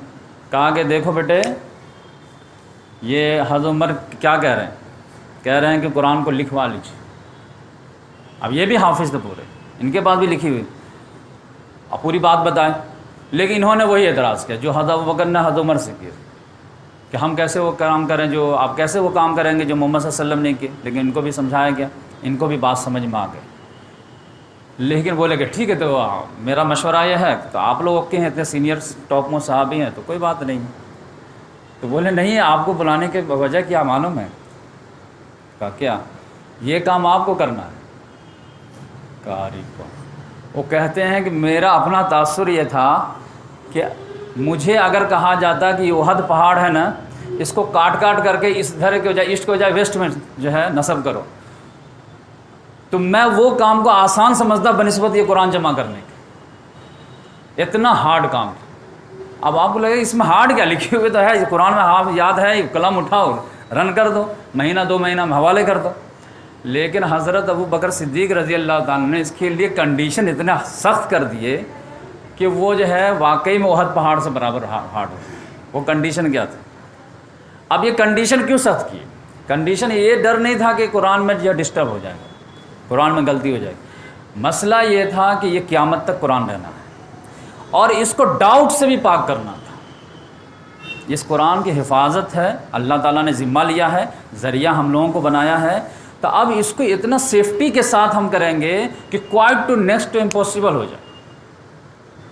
کہا کہ دیکھو بیٹے یہ حضرت عمر کیا کہہ رہے ہیں، کہہ رہے ہیں کہ قرآن کو لکھوا لیجیے. اب یہ بھی حافظ تھے پورے، ان کے پاس بھی لکھی ہوئی. اب پوری بات بتائیں، لیکن انہوں نے وہی اعتراض کیا جو حضرت ابوبکر نے حضرت عمر سے کیا کہ ہم کیسے وہ کام کریں جو آپ کیسے وہ کام کریں گے جو محمد صلی اللہ علیہ وسلم نے کیے. لیکن ان کو بھی سمجھایا گیا، ان کو بھی بات سمجھ میں آ گئی. لیکن بولے کہ ٹھیک ہے تو میرا مشورہ یہ ہے تو آپ لوگ اوکے ہیں، اتنے سینئر ٹاپ موسٹ صحابی ہیں تو کوئی بات نہیں. تو بولے نہیں آپ کو بلانے کے وجہ کیا معلوم ہے؟ کہا کیا؟ یہ کام آپ کو کرنا ہے. قاری کو وہ کہتے ہیں کہ میرا اپنا تاثر یہ تھا کہ مجھے اگر کہا جاتا کہ یہ احد پہاڑ ہے نا، اس کو کاٹ کاٹ کر کے اس ادھر کے بجائے ایسٹ کے بجائے ویسٹ میں جو ہے نصب کرو، تو میں وہ کام کو آسان سمجھتا بنسبت یہ قرآن جمع کرنے کے. اتنا ہارڈ کام تھا. اب آپ کو لگے اس میں ہارڈ کیا، لکھے ہوئے تو ہے قرآن میں، آپ یاد ہے قلم اٹھاؤ رن کر دو، مہینہ 2 مہینہ میں حوالے کر دو. لیکن حضرت ابو بکر صدیق رضی اللہ تعالیٰ نے اس کے لیے کنڈیشن اتنا سخت کر دیے کہ وہ جو ہے واقعی میں احد پہاڑ سے برابر ہارڈ ہو. وہ کنڈیشن کیا تھا؟ اب یہ کنڈیشن کیوں سخت کی؟ کنڈیشن یہ ڈر نہیں تھا کہ قرآن میں جو ڈسٹرب ہو جائے گا، قرآن میں غلطی ہو جائے گی. مسئلہ یہ تھا کہ یہ قیامت تک قرآن رہنا ہے اور اس کو ڈاؤٹ سے بھی پاک کرنا تھا. اس قرآن کی حفاظت ہے، اللہ تعالیٰ نے ذمہ لیا ہے، ذریعہ ہم لوگوں کو بنایا ہے. تو اب اس کو اتنا سیفٹی کے ساتھ ہم کریں گے کہ quite to next to impossible ہو جائے،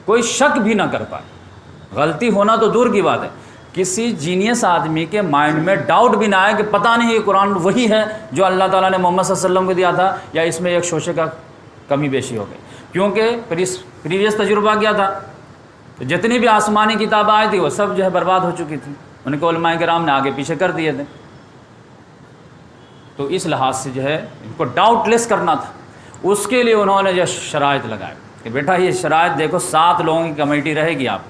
کوئی شک بھی نہ کر پائے. غلطی ہونا تو دور کی بات ہے، کسی جینیس آدمی کے مائنڈ میں ڈاؤٹ بھی نہ آئے کہ پتہ نہیں یہ قرآن وہی ہے جو اللہ تعالیٰ نے محمد صلی اللہ علیہ وسلم کو دیا تھا یا اس میں ایک شوشے کا کمی بیشی ہو گئی. کیونکہ پریویس تجربہ کیا تھا، تو جتنی بھی آسمانی کتابیں آئی تھی وہ سب جو ہے برباد ہو چکی تھی، ان کو علماء کرام نے آگے پیچھے کر دیے تھے. تو اس لحاظ سے جو ہے ان کو ڈاؤٹ لیس کرنا تھا. اس کے لیے انہوں نے جو شرائط لگائے کہ بیٹا یہ شرائط دیکھو، 7 لوگوں کی کمیٹی رہے گی آپ،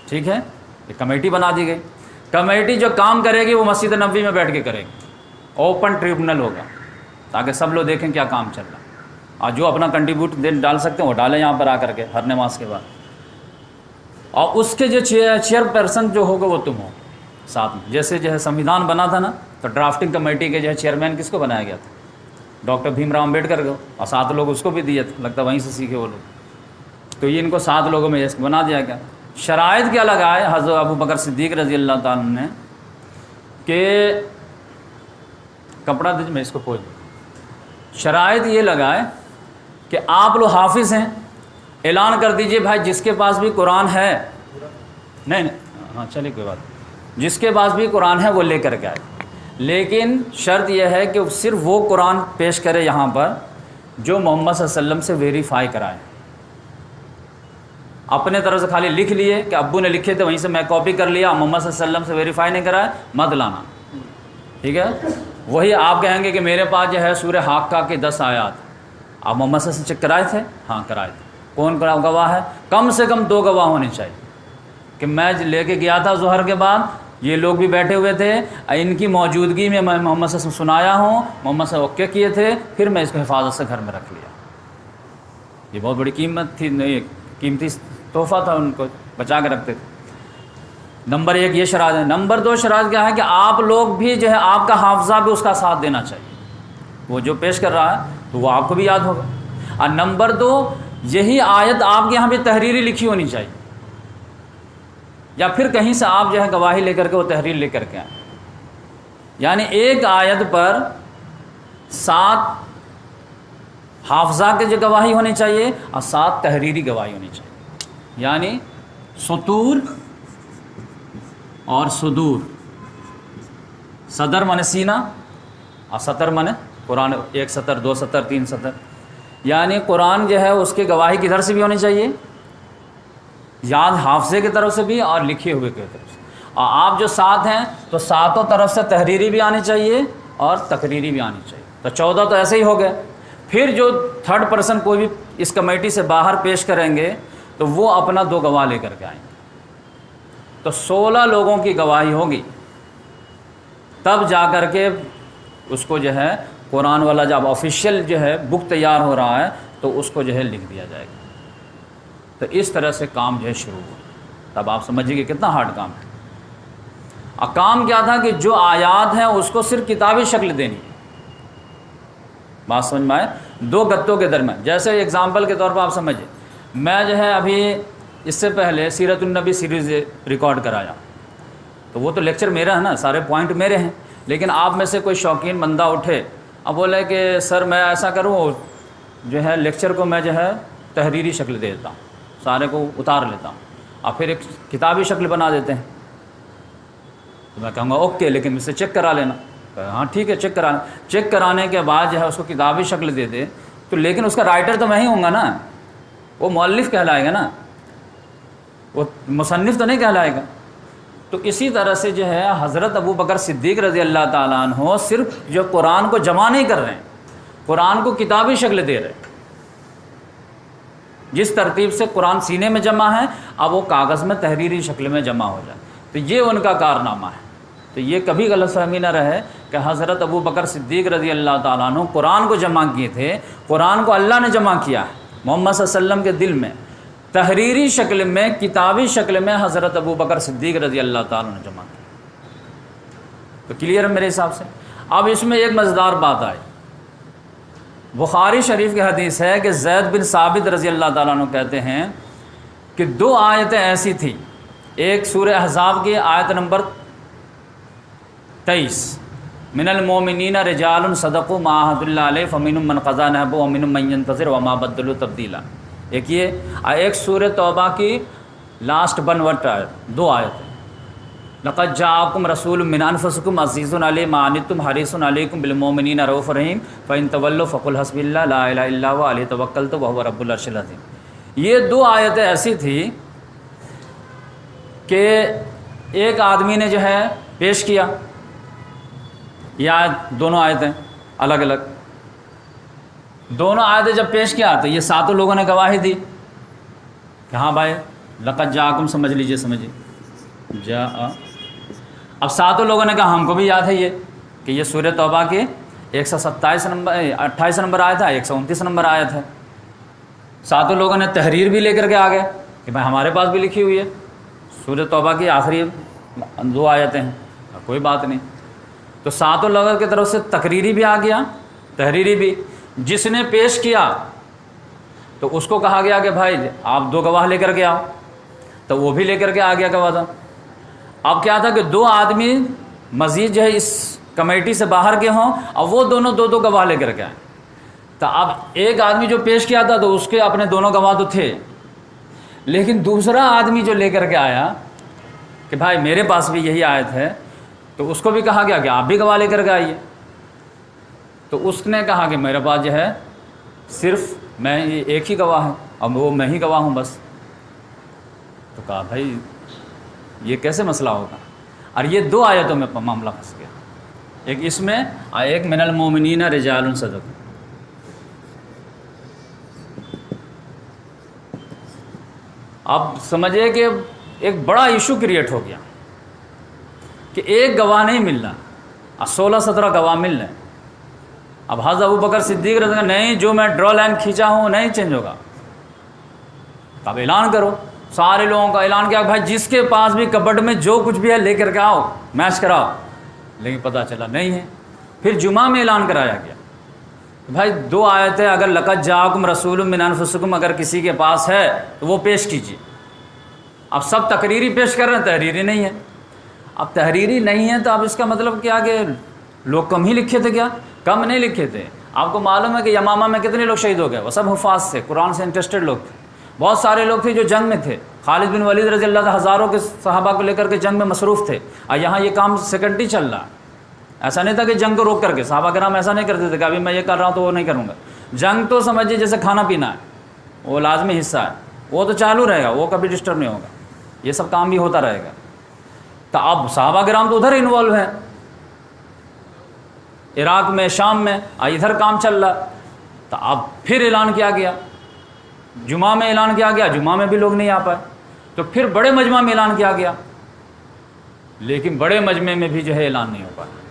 ٹھیک ہے؟ یہ کمیٹی بنا دی گئی. کمیٹی جو کام کرے گی وہ مسجد نبوی میں بیٹھ کے کرے گی، اوپن ٹریبونل ہوگا تاکہ سب لوگ دیکھیں کیا کام چل رہا ہے. اور جو اپنا کنٹریبیوٹ ڈال سکتے ہیں وہ ڈالیں یہاں پر آ کر کے ہر نماز کے بعد. اور اس کے جو چیئر پرسن جو ہوگا وہ تم ہو ساتھ میں. جیسے جو ہے سنویدھان بنا تھا نا، تو ڈرافٹنگ کمیٹی کے جو ہے چیئرمین کس کو بنایا گیا تھا؟ ڈاکٹر بھیم راؤ امبیڈکر کو، اور 7 لوگ اس کو بھی دیے تھے، لگتا ہے وہیں سے سیکھے وہ لوگ. تو یہ ان کو 7 لوگوں میں بنا دیا گیا. شرائط کیا لگائے حضرت ابو بکر صدیق رضی اللہ تعالیٰ نے کہ کپڑا دیجیے میں اس کو پوچھ. شرائط یہ لگائے کہ آپ لوگ حافظ ہیں، اعلان کر دیجئے بھائی جس کے پاس بھی قرآن ہے، نہیں ہاں چلیے کوئی بات، جس کے پاس بھی قرآن ہے وہ لے کر کے آئے. لیکن شرط یہ ہے کہ صرف وہ قرآن پیش کرے یہاں پر جو محمد صلی اللہ علیہ وسلم سے ویریفائی کرائے. اپنے طرف سے خالی لکھ لیے کہ ابو نے لکھے تھے وہیں سے میں کاپی کر لیا، محمد صلی اللہ علیہ وسلم سے ویریفائی نہیں کرائے مت لانا، ٹھیک ہے؟ وہی آپ کہیں گے کہ میرے پاس جو ہے سورہ حاقہ کے 10 آیات، آپ محمد صلی اللہ علیہ وسلم چیک کرائے تھے؟ ہاں کرائے تھے. کون گواہ ہے؟ کم سے کم 2 گواہ ہونے چاہیے کہ میں لے کے گیا تھا ظہر کے بعد، یہ لوگ بھی بیٹھے ہوئے تھے، ان کی موجودگی میں محمد صلی اللہ علیہ وسلم سنایا ہوں، محمد صلی اللہ علیہ وسلم اوکے کیے تھے، پھر میں اس کو حفاظت سے گھر میں رکھ لیا. یہ بہت بڑی قیمت تھی، قیمتی تحفہ تھا، ان کو بچا کے رکھتے تھے. نمبر 1 یہ شرائط ہے. نمبر 2 شرائط کیا ہے کہ آپ لوگ بھی جو ہے آپ کا حافظہ بھی اس کا ساتھ دینا چاہیے، وہ جو پیش کر رہا ہے تو وہ آپ کو بھی یاد ہوگا. اور نمبر 2 یہی آیت آپ کے یہاں بھی تحریری لکھی ہونی چاہیے، یا پھر کہیں سے آپ جو ہے گواہی لے کر کے وہ تحریر لے کر کے آئیں. یعنی ایک آیت پر 7 حافظہ کی جو گواہی ہونی چاہیے اور ساتھ تحریری گواہی ہونی چاہیے، یعنی سطور اور صدور، صدر من سینہ اور سطر من قرآن، 1 سطر 2 سطر 3 سطر، یعنی قرآن جو ہے اس کی گواہی کدھر سے بھی ہونی چاہیے، یاد حافظے کی طرف سے بھی اور لکھے ہوئے کی طرف سے، اور آپ جو ساتھ ہیں تو ساتوں طرف سے تحریری بھی آنی چاہیے اور تقریری بھی آنی چاہیے، تو 14 تو ایسے ہی ہو گئے۔ پھر جو تھرڈ پرسن کوئی بھی اس کمیٹی سے باہر پیش کریں گے تو وہ اپنا 2 گواہ لے کر کے آئیں گے، تو 16 لوگوں کی گواہی ہوگی، تب جا کر کے اس کو جو ہے قرآن والا جب آفیشیل جو ہے بک تیار ہو رہا ہے تو اس کو جو ہے لکھ دیا جائے گا۔ تو اس طرح سے کام جو ہے شروع ہوا، تب آپ سمجھیے کہ کتنا ہارڈ کام ہے۔ اور کام کیا تھا کہ جو آیات ہیں اس کو صرف کتابی شکل دینی ہے، بات سمجھ میں آئے، 2 گتوں کے درمیان۔ جیسے ایگزامپل کے طور پر آپ سمجھیں، میں جو ہے ابھی اس سے پہلے سیرت النبی سیریز ریکارڈ کرایا، تو وہ تو لیکچر میرا ہے نا، سارے پوائنٹ میرے ہیں، لیکن آپ میں سے کوئی شوقین بندہ اٹھے اب بولے کہ سر میں ایسا کروں جو ہے لیکچر کو میں جو ہے تحریری شکل دے دیتا ہوں، سارے کو اتار لیتا ہوں اور پھر ایک کتابی شکل بنا دیتے ہیں، تو میں کہوں گا اوکے، لیکن مجھ سے چیک کرا لینا۔ ہاں ٹھیک ہے، چیک کرانا، چیک کرانے کے بعد جو ہے اس کو کتابی شکل دے دے تو لیکن اس کا رائٹر تو میں ہی ہوں گا نا، وہ مؤلف کہلائے گا نا، وہ مصنف تو نہیں کہلائے گا۔ تو اسی طرح سے جو ہے حضرت ابو بکر صدیق رضی اللہ تعالیٰ عنہ صرف جو قرآن کو جمع نہیں کر رہے ہیں، قرآن کو کتابی شکل دے رہے ہیں، جس ترتیب سے قرآن سینے میں جمع ہے اب وہ کاغذ میں تحریری شکل میں جمع ہو جائے، تو یہ ان کا کارنامہ ہے۔ تو یہ کبھی غلط فہمی نہ رہے کہ حضرت ابو بکر صدیق رضی اللہ تعالیٰ عنہ قرآن کو جمع کیے تھے، قرآن کو اللہ نے جمع کیا ہے محمد صلی اللہ علیہ وسلم کے دل میں، تحریری شکل میں، کتابی شکل میں حضرت ابو بکر صدیق رضی اللہ تعالیٰ نے جمع کیا۔ تو کلیئر ہے میرے حساب سے۔ اب اس میں ایک مزیدار بات آئی، بخاری شریف کی حدیث ہے کہ زید بن ثابت رضی اللہ تعالیٰ عنہ کہتے ہیں کہ 2 آیتیں ایسی تھیں، ایک سورہ احزاب کی آیت نمبر 23، من المؤمنین رجال صدقوا ما عاهدوا اللہ علیہ فمنهم من قضى نحبه ومنهم من ينتظر وما بدلوا تبدیلا، ایک یہ ایک سورہ توبہ کی لاسٹ 1 آیت، 2 آیتیں، لقد جاءکم رسول من انفسکم عزیز علیہ ما عنتم حریص علیکم بالمؤمنین رؤوف رحیم فإن تولوا فقل حسبی اللہ لا الہ الا هو علیہ توکلت وهو رب العرش العظیم۔ یہ 2 آیتیں ایسی تھی کہ ایک آدمی نے جو ہے پیش کیا، یہ آیت دونوں آیتیں الگ الگ، دونوں آیتیں جب پیش کیا تو یہ 7 لوگوں نے گواہی دی کہ ہاں بھائی لقد جاءکم سمجھ لیجئے، سمجھیے جا، اب 7 لوگوں نے کہا ہم کو بھی یاد ہے یہ کہ یہ سورہ توبہ کی 128 نمبر آیت ہے، 129 نمبر آیت ہے۔ 7 لوگوں نے تحریر بھی لے کر کے آ گئے کہ بھائی ہمارے پاس بھی لکھی ہوئی ہے، سورہ توبہ کی آخری 2 آیتیں ہیں، کوئی بات نہیں۔ تو 7 لوگوں کی طرف سے تقریری بھی آ گیا، تحریری بھی، جس نے پیش کیا تو اس کو کہا گیا کہ بھائی آپ 2 گواہ لے کر کے آؤ، تو وہ بھی لے کر کے آ گیا گواہ تھا۔ اب کیا تھا کہ 2 آدمی مزید جو ہے اس کمیٹی سے باہر کے ہوں اور وہ دونوں 2 گواہ لے کر کے آئیں، تو اب ایک آدمی جو پیش کیا تھا تو اس کے اپنے 2 گواہ تو تھے، لیکن دوسرا آدمی جو لے کر کے آیا کہ بھائی میرے پاس بھی یہی آیت ہے، تو اس کو بھی کہا گیا کہ آپ بھی گواہ لے کر کے آئیے، تو اس نے کہا کہ میرے پاس جو ہے صرف میں ایک ہی گواہ ہوں اور وہ میں ہی گواہ ہوں بس۔ تو کہا بھائی یہ کیسے مسئلہ ہوگا، اور یہ 2 آیتوں میں معاملہ پھنس گیا، ایک اس میں اور ایک من المؤمنین رجال صدقوا۔ اب سمجھے کہ ایک بڑا ایشو کریٹ ہو گیا کہ ایک گواہ نہیں مل رہا اور 16-17 گواہ مل رہے ہیں۔ اب حضرت ابو بکر صدیق رضی اللہ عنہ نہیں، جو میں ڈرا لائن کھینچا ہوں نہیں چینج ہوگا، اب اعلان کرو، سارے لوگوں کا اعلان کیا بھائی جس کے پاس بھی کبڈ میں جو کچھ بھی ہے لے کر کے آؤ، میچ کراؤ، لیکن پتہ چلا نہیں ہے۔ پھر جمعہ میں اعلان کرایا گیا بھائی 2 آیتیں اگر لقد جاءکم رسول من انفسکم اگر کسی کے پاس ہے تو وہ پیش کیجیے۔ اب سب تقریری پیش کر رہے ہیں، تحریری نہیں ہے۔ اب تحریری نہیں ہے تو اب اس کا مطلب کیا کہ لوگ کم ہی لکھے تھے، کیا کم نہیں لکھے تھے، آپ کو معلوم ہے کہ یمامہ میں کتنے لوگ شہید ہو گئے؟ وہ سب حفاظ تھے، قرآن سے انٹرسٹڈ لوگ تھے، بہت سارے لوگ تھے جو جنگ میں تھے، خالد بن ولید رضی اللہ عنہ ہزاروں کے صحابہ کو لے کر کے جنگ میں مصروف تھے، اور یہاں یہ کام سیکنڈری چل رہا. ایسا نہیں تھا کہ جنگ کو روک کر کے، صحابہ کرام ایسا نہیں کرتے تھے کہ ابھی میں یہ کر رہا ہوں تو وہ نہیں کروں گا. جنگ تو سمجھیے جیسے کھانا پینا ہے، وہ لازمی حصہ ہے، وہ تو چالو رہے گا، وہ کبھی ڈسٹرب نہیں ہوگا، یہ سب کام بھی ہوتا رہے گا. تو اب صحابہ کرام تو ادھر انوالو ہیں، عراق میں، شام میں، ادھر کام چل رہا. تو اب پھر اعلان کیا گیا، جمعہ میں اعلان کیا گیا، جمعہ میں بھی لوگ نہیں آ پائے، تو پھر بڑے مجمع میں اعلان کیا گیا، لیکن بڑے مجمع میں بھی جو ہے اعلان نہیں ہو پایا.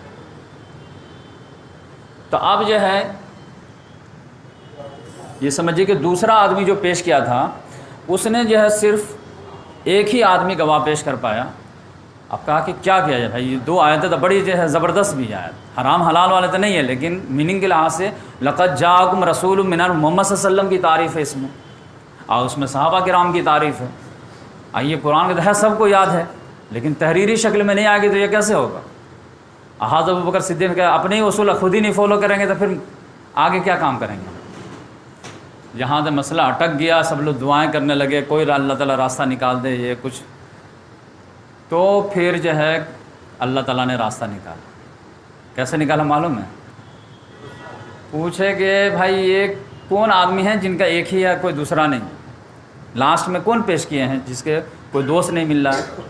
تو اب جو ہے یہ سمجھیے کہ دوسرا آدمی جو پیش کیا تھا اس نے جو ہے صرف ایک ہی آدمی گواہ پیش کر پایا. اب کہا کہ کیا کیا جائے بھائی، یہ دو آیتیں تو بڑی جو ہے زبردست بھی آیت، حرام حلال والے تو نہیں ہے، لیکن میننگ کے لحاظ سے لقد جاءکم رسول من محمد صلی اللہ علیہ وسلم کی تعریف ہے اس میں، اور اس میں صحابہ کرام کی تعریف ہے. یہ قرآن کے تحت سب کو یاد ہے، لیکن تحریری شکل میں نہیں آئے گی تو یہ کیسے ہوگا؟ حضرت ابوبکر صدیق نے کہا اپنے ہی اصول خود ہی نہیں فالو کریں گے تو پھر آگے کیا کام کریں گے؟ جہاں سے مسئلہ اٹک گیا، سب لوگ دعائیں کرنے لگے، کوئی اللہ تعالیٰ راستہ نکال دے، یہ کچھ، تو پھر جو ہے اللہ تعالیٰ نے راستہ نکالا. کیسے نکالا معلوم ہے؟ پوچھے کہ بھائی یہ کون آدمی ہیں جن کا ایک ہی ہے، کوئی دوسرا نہیں؟ لاسٹ میں کون پیش کیے ہیں جس کے کوئی دوست نہیں مل رہا ہے؟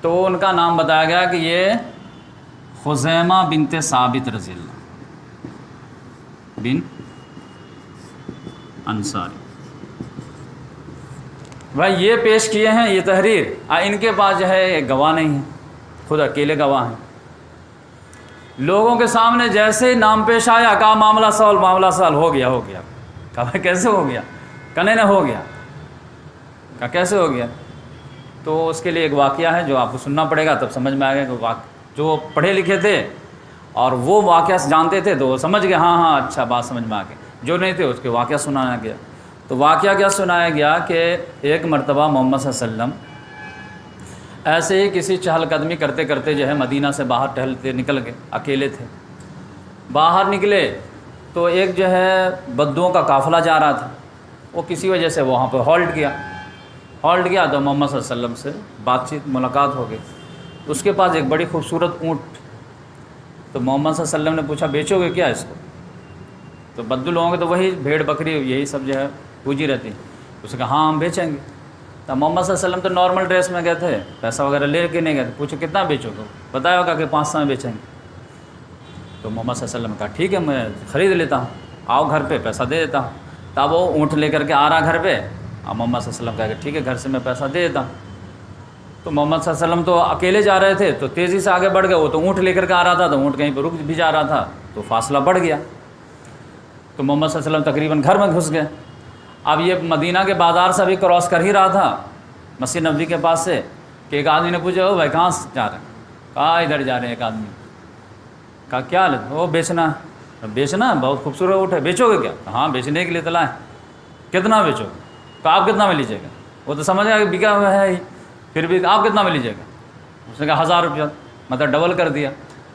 تو ان کا نام بتایا گیا کہ یہ خزیمہ بنت ثابت رضی اللہ بن انصاری. بھائی یہ پیش کیے ہیں یہ تحریر، ان کے پاس جو ہے ایک گواہ نہیں ہے، خود اکیلے گواہ ہیں. لوگوں کے سامنے جیسے ہی نام پیش آیا کہا معاملہ سوال ہو گیا. کہا بھائی کیسے ہو گیا؟ کہنے نے ہو گیا. کہا کیسے ہو گیا؟ تو اس کے لیے ایک واقعہ ہے جو آپ کو سننا پڑے گا، تب سمجھ میں آئے گا کہ جو پڑھے لکھے تھے اور وہ واقعہ جانتے تھے تو وہ سمجھ گئے، ہاں اچھا بات سمجھ میں آ گئی. جو نہیں تھے اس کے واقعہ سنایا گیا. تو واقعہ کیا سنایا گیا کہ ایک مرتبہ محمد صلی اللہ علیہ وسلم ایسے ہی کسی چہل قدمی کرتے کرتے جو ہے مدینہ سے باہر ٹہلتے نکل گئے، اکیلے تھے. باہر نکلے تو ایک جو ہے بدوؤں کا قافلہ جا رہا تھا، وہ کسی وجہ سے وہاں پہ ہالٹ کیا تو محمد صلی اللہ علیہ وسلم سے بات چیت ملاقات ہو گئی. اس کے پاس ایک بڑی خوبصورت اونٹ، تو محمد صلی اللہ علیہ وسلم نے پوچھا بیچو گے کیا اس کو؟ تو بدو لوگوں کے تو وہی بھیڑ بکری یہی سب جو ہے پوجی رہتی. اس نے کہا ہاں ہم بیچیں گے. تو محمد صلی اللہ علیہ وسلم تو نارمل ڈریس میں گئے تھے، پیسہ وغیرہ لے کے نہیں گئے تھے. پوچھو کتنا بیچو گے؟ بتایا ہوگا کہ 500 میں بیچیں گے. تو محمد صلی اللہ علیہ وسلم نے کہا ٹھیک ہے میں خرید لیتا ہوں، آؤ گھر پہ پیسہ دے دیتا ہوں. تب وہ اونٹ لے کر کے آ رہا گھر پہ، اور محمد صلی اللہ علیہ وسلم کہا کہ ٹھیک ہے گھر سے میں پیسہ دے دیتا ہوں. تو محمد صلی اللہ علیہ وسلم تو اکیلے جا رہے تھے تو تیزی سے آگے بڑھ گئے. وہ تو اونٹ لے کر کے آ رہا تھا، تو اونٹ کہیں پہ رک بھی جا رہا تھا، تو فاصلہ بڑھ گیا. تو محمد صلی اللہ علیہ وسلم تقریباً گھر میں گھس گئے. اب یہ مدینہ کے بازار سے ابھی کراس کر ہی رہا تھا مسجد نبوی کے پاس سے کہ ایک آدمی نے پوچھا او بھائی کہاں سے جا رہے ہیں؟ کہا ادھر جا رہے ہیں. ایک آدمی کہا کیا وہ بیچنا بہت خوبصورت اونٹ ہے، بیچو گے کیا؟ ہاں بیچنے کے لیے تلا ہے. کتنا بیچو گے؟ کہا آپ کتنا میں لیجیے گا؟ وہ تو سمجھ گیا کہ بکا ہوا ہے ہی، پھر بھی آپ کتنا میں لیجیے گا؟ اس نے کہا 1000 روپیہ، مطلب ڈبل کر دیا.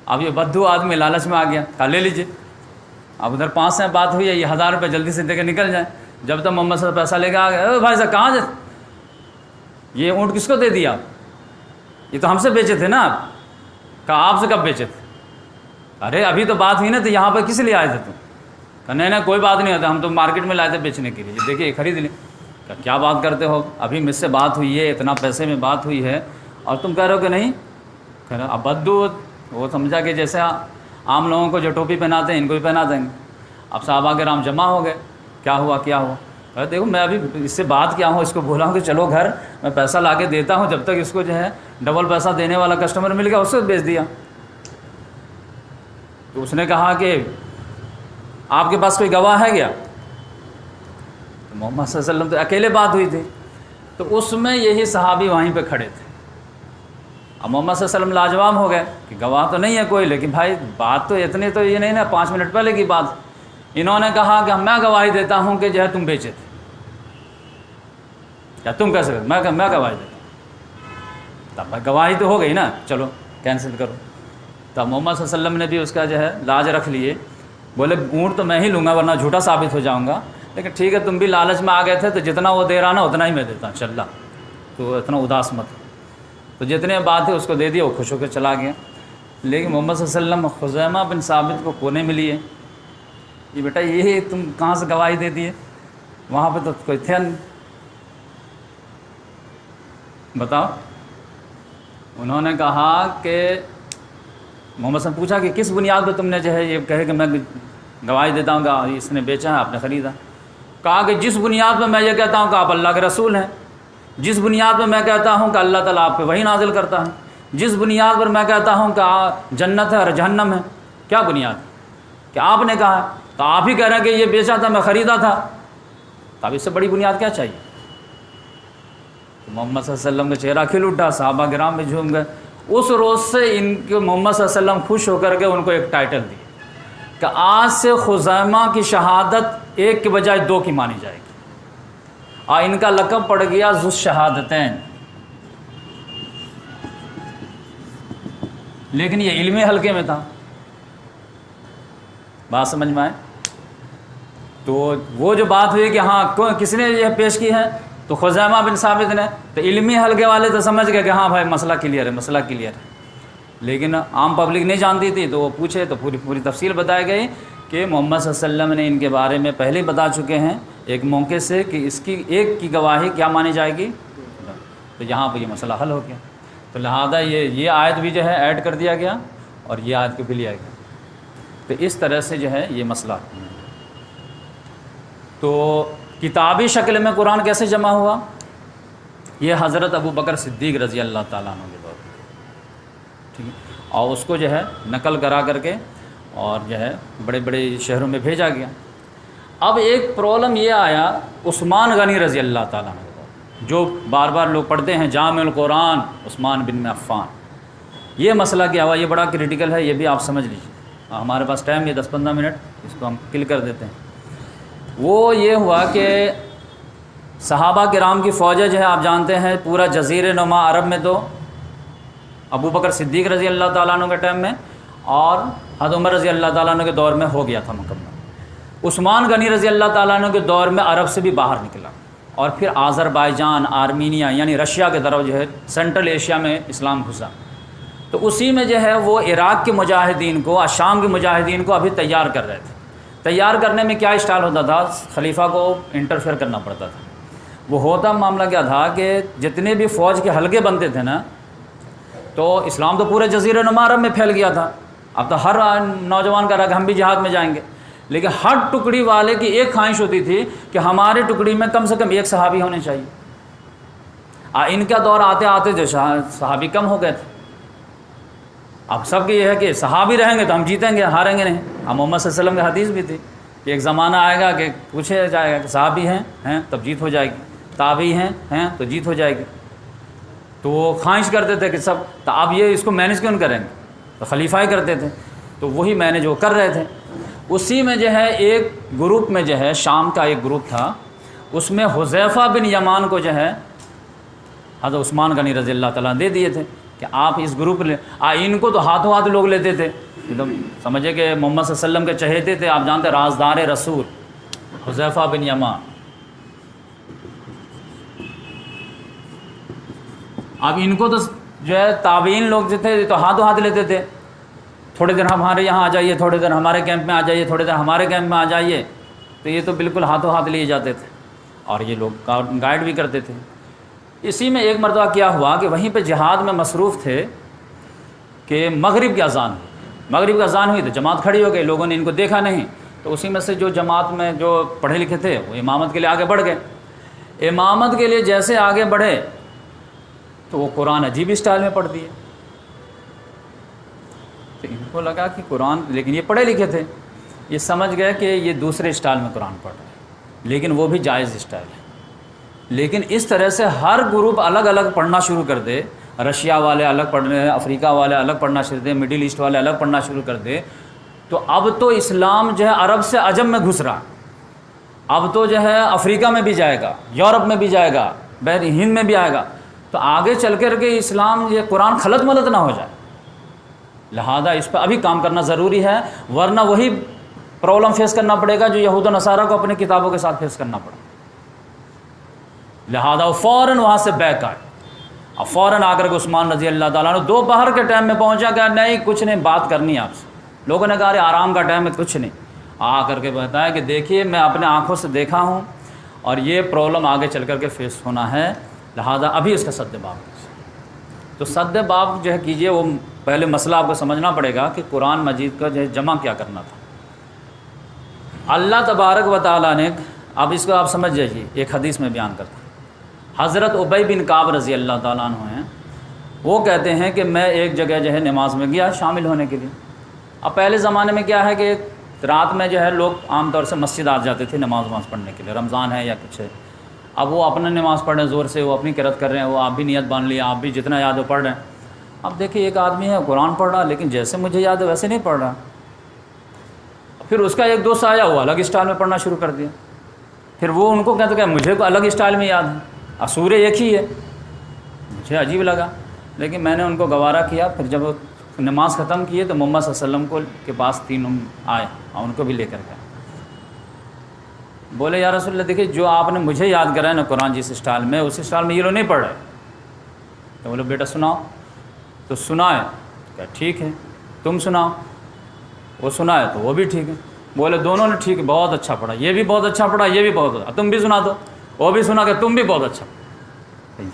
اب یہ بدھو آدمی لالچ میں آ گیا، کہا لے لیجیے. اب ادھر 500 میں بات ہوئی ہے، یہ 1000 روپے جلدی سے دے کے نکل جائیں. جب تک محمد صلی اللہ علیہ وسلم پیسہ لے کے آ گئے، بھائی صاحب کہاں جائے؟ یہ اونٹ کس کو دے دیا؟ یہ تو ہم سے بیچے تھے نا آپ. کہا آپ سے کب بیچے تھے؟ ارے ابھی تو بات ہوئی نا، تو یہاں پہ کس لیے آئے تھے تم؟ کہا نہیں کوئی بات نہیں ہوتا، ہم تو مارکیٹ میں لائے تھے بیچنے کے لیے، دیکھیے خرید لیں. کہا کیا بات کرتے ہو، ابھی مجھ سے بات ہوئی ہے، اتنا پیسے میں بات ہوئی ہے اور تم کہہ رہے ہو کہ نہیں؟ کہہ رہا اب بدو وہ سمجھا کہ جیسے عام لوگوں کو جو ٹوپی پہناتے ہیں ان کو بھی پہنا دیں گے. اب صحابہ کرام جمع ہو گئے، کیا ہوا؟ دیکھو میں ابھی اس سے بات کیا ہوں، اس کو بولا ہوں کہ چلو گھر میں پیسہ لا کے دیتا ہوں، جب تک اس کو جو ہے ڈبل پیسہ دینے والا کسٹمر مل گیا اس کو بیچ دیا. تو اس نے کہا کہ آپ کے پاس کوئی گواہ ہے کیا؟ تو محمد صلی اللہ علیہ وسلم تو اکیلے بات ہوئی تھی، تو اس میں یہی صحابی وہیں پہ کھڑے تھے. اب محمد صلی اللہ علیہ وسلم لاجواب ہو گئے کہ گواہ تو نہیں ہے کوئی، لیکن بھائی بات تو اتنی تو یہ نہیں نا 5 منٹ پہلے کی بات. انہوں نے کہا کہ میں گواہی دیتا ہوں کہ جو ہے تم بیچے تھے. کیا تم کیسے کرو؟ میں گواہی دیتا ہوں. تب بھائی گواہی تو ہو گئی نا، چلو کینسل کرو. تب محمد صلی اللہ علیہ وسلم نے بھی اس کا جو ہے لاج رکھ لیے بولے اونٹ تو میں ہی لوں گا ورنہ جھوٹا ثابت ہو جاؤں گا، لیکن ٹھیک ہے تم بھی لالچ میں آ گئے تھے تو جتنا وہ دے رہا نا اتنا ہی میں دیتا ہوں، چل تو اتنا اداس مت، تو جتنے بات ہے اس کو دے دیا، وہ خوش ہو کے چلا گیا۔ لیکن محمد صلی اللہ علیہ وسلم خزیمہ بن ثابت کو کونے میں لیے، یہ بیٹا یہ تم کہاں سے گواہی دے دیے، وہاں پہ تو کوئی تھے نہیں، بتاؤ۔ انہوں نے کہا کہ محمد صلی اللہ علیہ وسلم پوچھا کہ کس بنیاد پہ تم نے جو ہے یہ کہے کہ میں گواہی دیتا ہوں کہ اس نے بیچا ہے، آپ نے خریدا؟ کہا کہ جس بنیاد پہ میں یہ کہتا ہوں کہ آپ اللہ کے رسول ہیں، جس بنیاد پہ میں کہتا ہوں کہ اللہ تعالیٰ آپ پہ وحی نازل کرتا ہے، جس بنیاد پر میں کہتا ہوں کہ جنت ہے اور جہنم ہے، کیا بنیاد کہ آپ نے کہا ہے، تو آپ ہی کہہ رہے ہیں کہ یہ بیچا تھا، میں خریدا تھا، تو اب اس سے بڑی بنیاد کیا چاہیے؟ تو محمد صلی اللہ علیہ وسلم کا چہرہ کھل اٹھا، صحابہ کرام میں جھوم گئے۔ اس روز سے ان کے محمد صلی اللہ علیہ وسلم خوش ہو کر کے ان کو ایک ٹائٹل دی کہ آج سے خزیمہ کی شہادت ایک کے بجائے دو کی مانی جائے گی، اور ان کا لقب پڑ گیا ذو الشہادتین۔ لیکن یہ علمی حلقے میں تھا، بات سمجھ میں آئے؟ تو وہ جو بات ہوئی کہ ہاں کس نے یہ پیش کی ہے، تو خزیمہ بن ثابت نے، تو علمی حلقے والے تو سمجھ گئے کہ ہاں بھائی مسئلہ کلیئر ہے، مسئلہ کلیئر ہے۔ لیکن عام پبلک نہیں جانتی تھی، تو وہ پوچھے تو پوری تفصیل بتائی گئی کہ محمد صلی اللہ علیہ وسلم نے ان کے بارے میں پہلے بتا چکے ہیں ایک موقع سے کہ اس کی ایک کی گواہی کیا مانی جائے گی، تو یہاں پہ یہ مسئلہ حل ہو گیا۔ تو لہذا یہ آیت بھی جو ہے ایڈ کر دیا گیا اور یہ آیت کو بھی لیا گیا، تو اس طرح سے جو ہے یہ مسئلہ۔ تو کتابی شکل میں قرآن کیسے جمع ہوا؟ یہ حضرت ابو بکر صدیق رضی اللہ تعالیٰ عنہ کے دور میں، ٹھیک ہے، اور اس کو جو ہے نقل کرا کر کے اور جو ہے بڑے بڑے شہروں میں بھیجا گیا۔ اب ایک پرابلم یہ آیا عثمان غنی رضی اللہ تعالیٰ عنہ، جو بار بار لوگ پڑھتے ہیں جامع القرآن عثمان بن عفان، یہ مسئلہ کیا ہوا، یہ بڑا کریٹیکل ہے، یہ بھی آپ سمجھ لیجیے، ہمارے پاس ٹائم یہ 10-15 منٹ، اس کو ہم کل کر دیتے ہیں۔ وہ یہ ہوا کہ صحابہ کرام کی فوجیں جو ہے آپ جانتے ہیں پورا جزیرہ نما عرب میں تو ابو بکر صدیق رضی اللہ تعالیٰ عنہ کے ٹائم میں اور حضرت عمر رضی اللہ تعالیٰ عنہ کے دور میں ہو گیا تھا مکمل۔ عثمان غنی رضی اللہ تعالیٰ عنہ کے دور میں عرب سے بھی باہر نکلا اور پھر آذربائیجان، آرمینیا یعنی رشیا کے طرف جو ہے سینٹرل ایشیا میں اسلام گھسا، تو اسی میں جو ہے وہ عراق کے مجاہدین کو اور شام کے مجاہدین کو ابھی تیار کر رہے تھے۔ تیار کرنے میں کیا اسٹائل ہوتا تھا، خلیفہ کو انٹرفیئر کرنا پڑتا تھا۔ وہ ہوتا معاملہ کیا تھا کہ جتنے بھی فوج کے حلقے بنتے تھے نا، تو اسلام تو پورے جزیرہ نما عرب میں پھیل گیا تھا، اب تو ہر نوجوان کہہ رہا کہ ہم بھی جہاد میں جائیں گے، لیکن ہر ٹکڑی والے کی ایک خواہش ہوتی تھی کہ ہمارے ٹکڑی میں کم سے کم ایک صحابی ہونے چاہیے۔ ان کا دور آتے آتے جو صحابی کم ہو گئے تھے، اب سب کی یہ ہے کہ صحابی رہیں گے تو ہم جیتیں گے، ہاریں گے نہیں۔ اب محمد صلی اللہ علیہ وسلم کی حدیث بھی تھی کہ ایک زمانہ آئے گا کہ پوچھا جائے گا کہ صحابی ہیں تب جیت ہو جائے گی، تابعی ہیں تو جیت ہو جائے گی۔ تو وہ خواہش کرتے تھے کہ سب، تو اب یہ اس کو مینیج کیوں کریں گے، تو خلیفہ ہی کرتے تھے، تو وہی مینیج وہ کر رہے تھے۔ اسی میں جو ہے ایک گروپ میں جو ہے شام کا ایک گروپ تھا، اس میں حذیفہ بن یمان کو جو ہے حضرت عثمان غنی رضی اللہ تعالیٰ دے دیے تھے کہ آپ اس گروپ لے۔ ان کو تو ہاتھوں ہاتھ لوگ لیتے تھے، ایک دم سمجھے کہ محمد صلی اللہ علیہ وسلم کے چہیتے تھے، آپ جانتے رازدار رسول حذیفہ بن یمان۔ اب ان کو تو جو ہے تابعین لوگ جو تھے تو ہاتھوں ہاتھ لیتے تھے، تھوڑے دن ہمارے یہاں آ جائیے، تھوڑے دن ہمارے کیمپ میں آ جائیے، تھوڑے دن ہمارے کیمپ میں آ جائیے، تو یہ تو بالکل ہاتھوں ہاتھ لیے جاتے تھے اور یہ لوگ گائیڈ بھی کرتے تھے۔ اسی میں ایک مرتبہ کیا ہوا کہ وہیں پہ جہاد میں مصروف تھے کہ مغرب کی اذان ہوئی، مغرب کی اذان ہوئی تو جماعت کھڑی ہو گئی، لوگوں نے ان کو دیکھا نہیں، تو اسی میں سے جو جماعت میں جو پڑھے لکھے تھے وہ امامت کے لیے آگے بڑھ گئے۔ امامت کے لیے جیسے آگے بڑھے تو وہ قرآن عجیب اسٹائل میں پڑھ دیے، تو ان کو لگا کہ قرآن، لیکن یہ پڑھے لکھے تھے، یہ سمجھ گئے کہ یہ دوسرے اسٹائل میں قرآن پڑھ رہے ہیں، لیکن وہ بھی جائز اسٹائل ہے۔ لیکن اس طرح سے ہر گروپ الگ الگ پڑھنا شروع کر دے، رشیا والے الگ پڑھ رہے ہیں، افریقہ والے الگ پڑھنا شروع دے، مڈل ایسٹ والے الگ پڑھنا شروع کر دے، تو اب تو اسلام جو ہے عرب سے عجم میں گھس رہا، اب تو جو ہے افریقہ میں بھی جائے گا، یورپ میں بھی جائے گا، بحر ہند میں بھی آئے گا، تو آگے چل کر کے اسلام یہ قرآن خلط ملط نہ ہو جائے، لہذا اس پہ ابھی کام کرنا ضروری ہے، ورنہ وہی پرابلم فیس کرنا پڑے گا جو یہود و نصارہ کو اپنی کتابوں کے ساتھ فیس کرنا پڑا، لہذا وہ فوراً وہاں سے بیک آئے، اور فوراً آ کر کے عثمان رضی اللہ تعالیٰ عنہ دوپہر کے ٹائم میں پہنچا کہ نہیں کچھ نہیں، بات کرنی ہے آپ سے۔ لوگوں نے کہا ارے آرام کا ٹائم ہے، کچھ نہیں، آ کر کے بتایا کہ دیکھیے میں اپنے آنکھوں سے دیکھا ہوں اور یہ پرابلم آگے چل کر کے فیس ہونا ہے، لہذا ابھی اس کا سد باب کیجیے۔ تو سد باب جو ہے کیجیے، وہ پہلے مسئلہ آپ کو سمجھنا پڑے گا کہ قرآن مجید کا جو ہے جمع کیا کرنا تھا۔ اللہ تبارک و تعالیٰ نے، اب اس کو آپ سمجھ جائیے، ایک حدیث میں بیان کرتا ہوں۔ حضرت ابی بن کعب رضی اللہ تعالیٰ عنہ ہیں، وہ کہتے ہیں کہ میں ایک جگہ جو ہے نماز میں گیا شامل ہونے کے لیے۔ اب پہلے زمانے میں کیا ہے کہ رات میں جو ہے لوگ عام طور سے مسجد آ جاتے تھے نماز پڑھنے کے لیے، رمضان ہے یا کچھ ہے، اب وہ اپنا نماز پڑھ رہے ہیں زور سے، وہ اپنی قرأت کر رہے ہیں، وہ آپ بھی نیت باندھ لیا، آپ بھی جتنا یاد ہو پڑھ رہے ہیں۔ اب دیکھیے ایک آدمی ہے قرآن پڑھ رہا، لیکن جیسے مجھے یاد ہے ویسے نہیں پڑھ رہا۔ پھر اس کا ایک دوست آیا، وہ الگ اسٹائل میں پڑھنا شروع کر دیا۔ پھر وہ ان کو کہتے کہ مجھے کو الگ اسٹائل میں یاد ہے، سورہ ایک ہی ہے۔ مجھے عجیب لگا، لیکن میں نے ان کو گوارا کیا۔ پھر جب نماز ختم کیے تو محمد صلی اللہ علیہ وسلم کے پاس تین آئے اور ان کو بھی لے کر گئے۔ بولے یا رسول اللہ دیکھیے جو آپ نے مجھے یاد کرایا نا قرآن جس اسٹائل میں، اس اسٹائل میں یہ لوگ نہیں پڑھ رہے۔ تو بولے بیٹا سناؤ، تو سنائے، کہ ٹھیک ہے تم سناؤ، وہ سنائے تو وہ بھی ٹھیک ہے۔ بولے دونوں نے ٹھیک ہے، بہت اچھا پڑھا، یہ بھی بہت اچھا پڑھا، یہ بھی بہت اچھا، تم بھی سنا دو، وہ بھی سنا کہ تم بھی بہت اچھا۔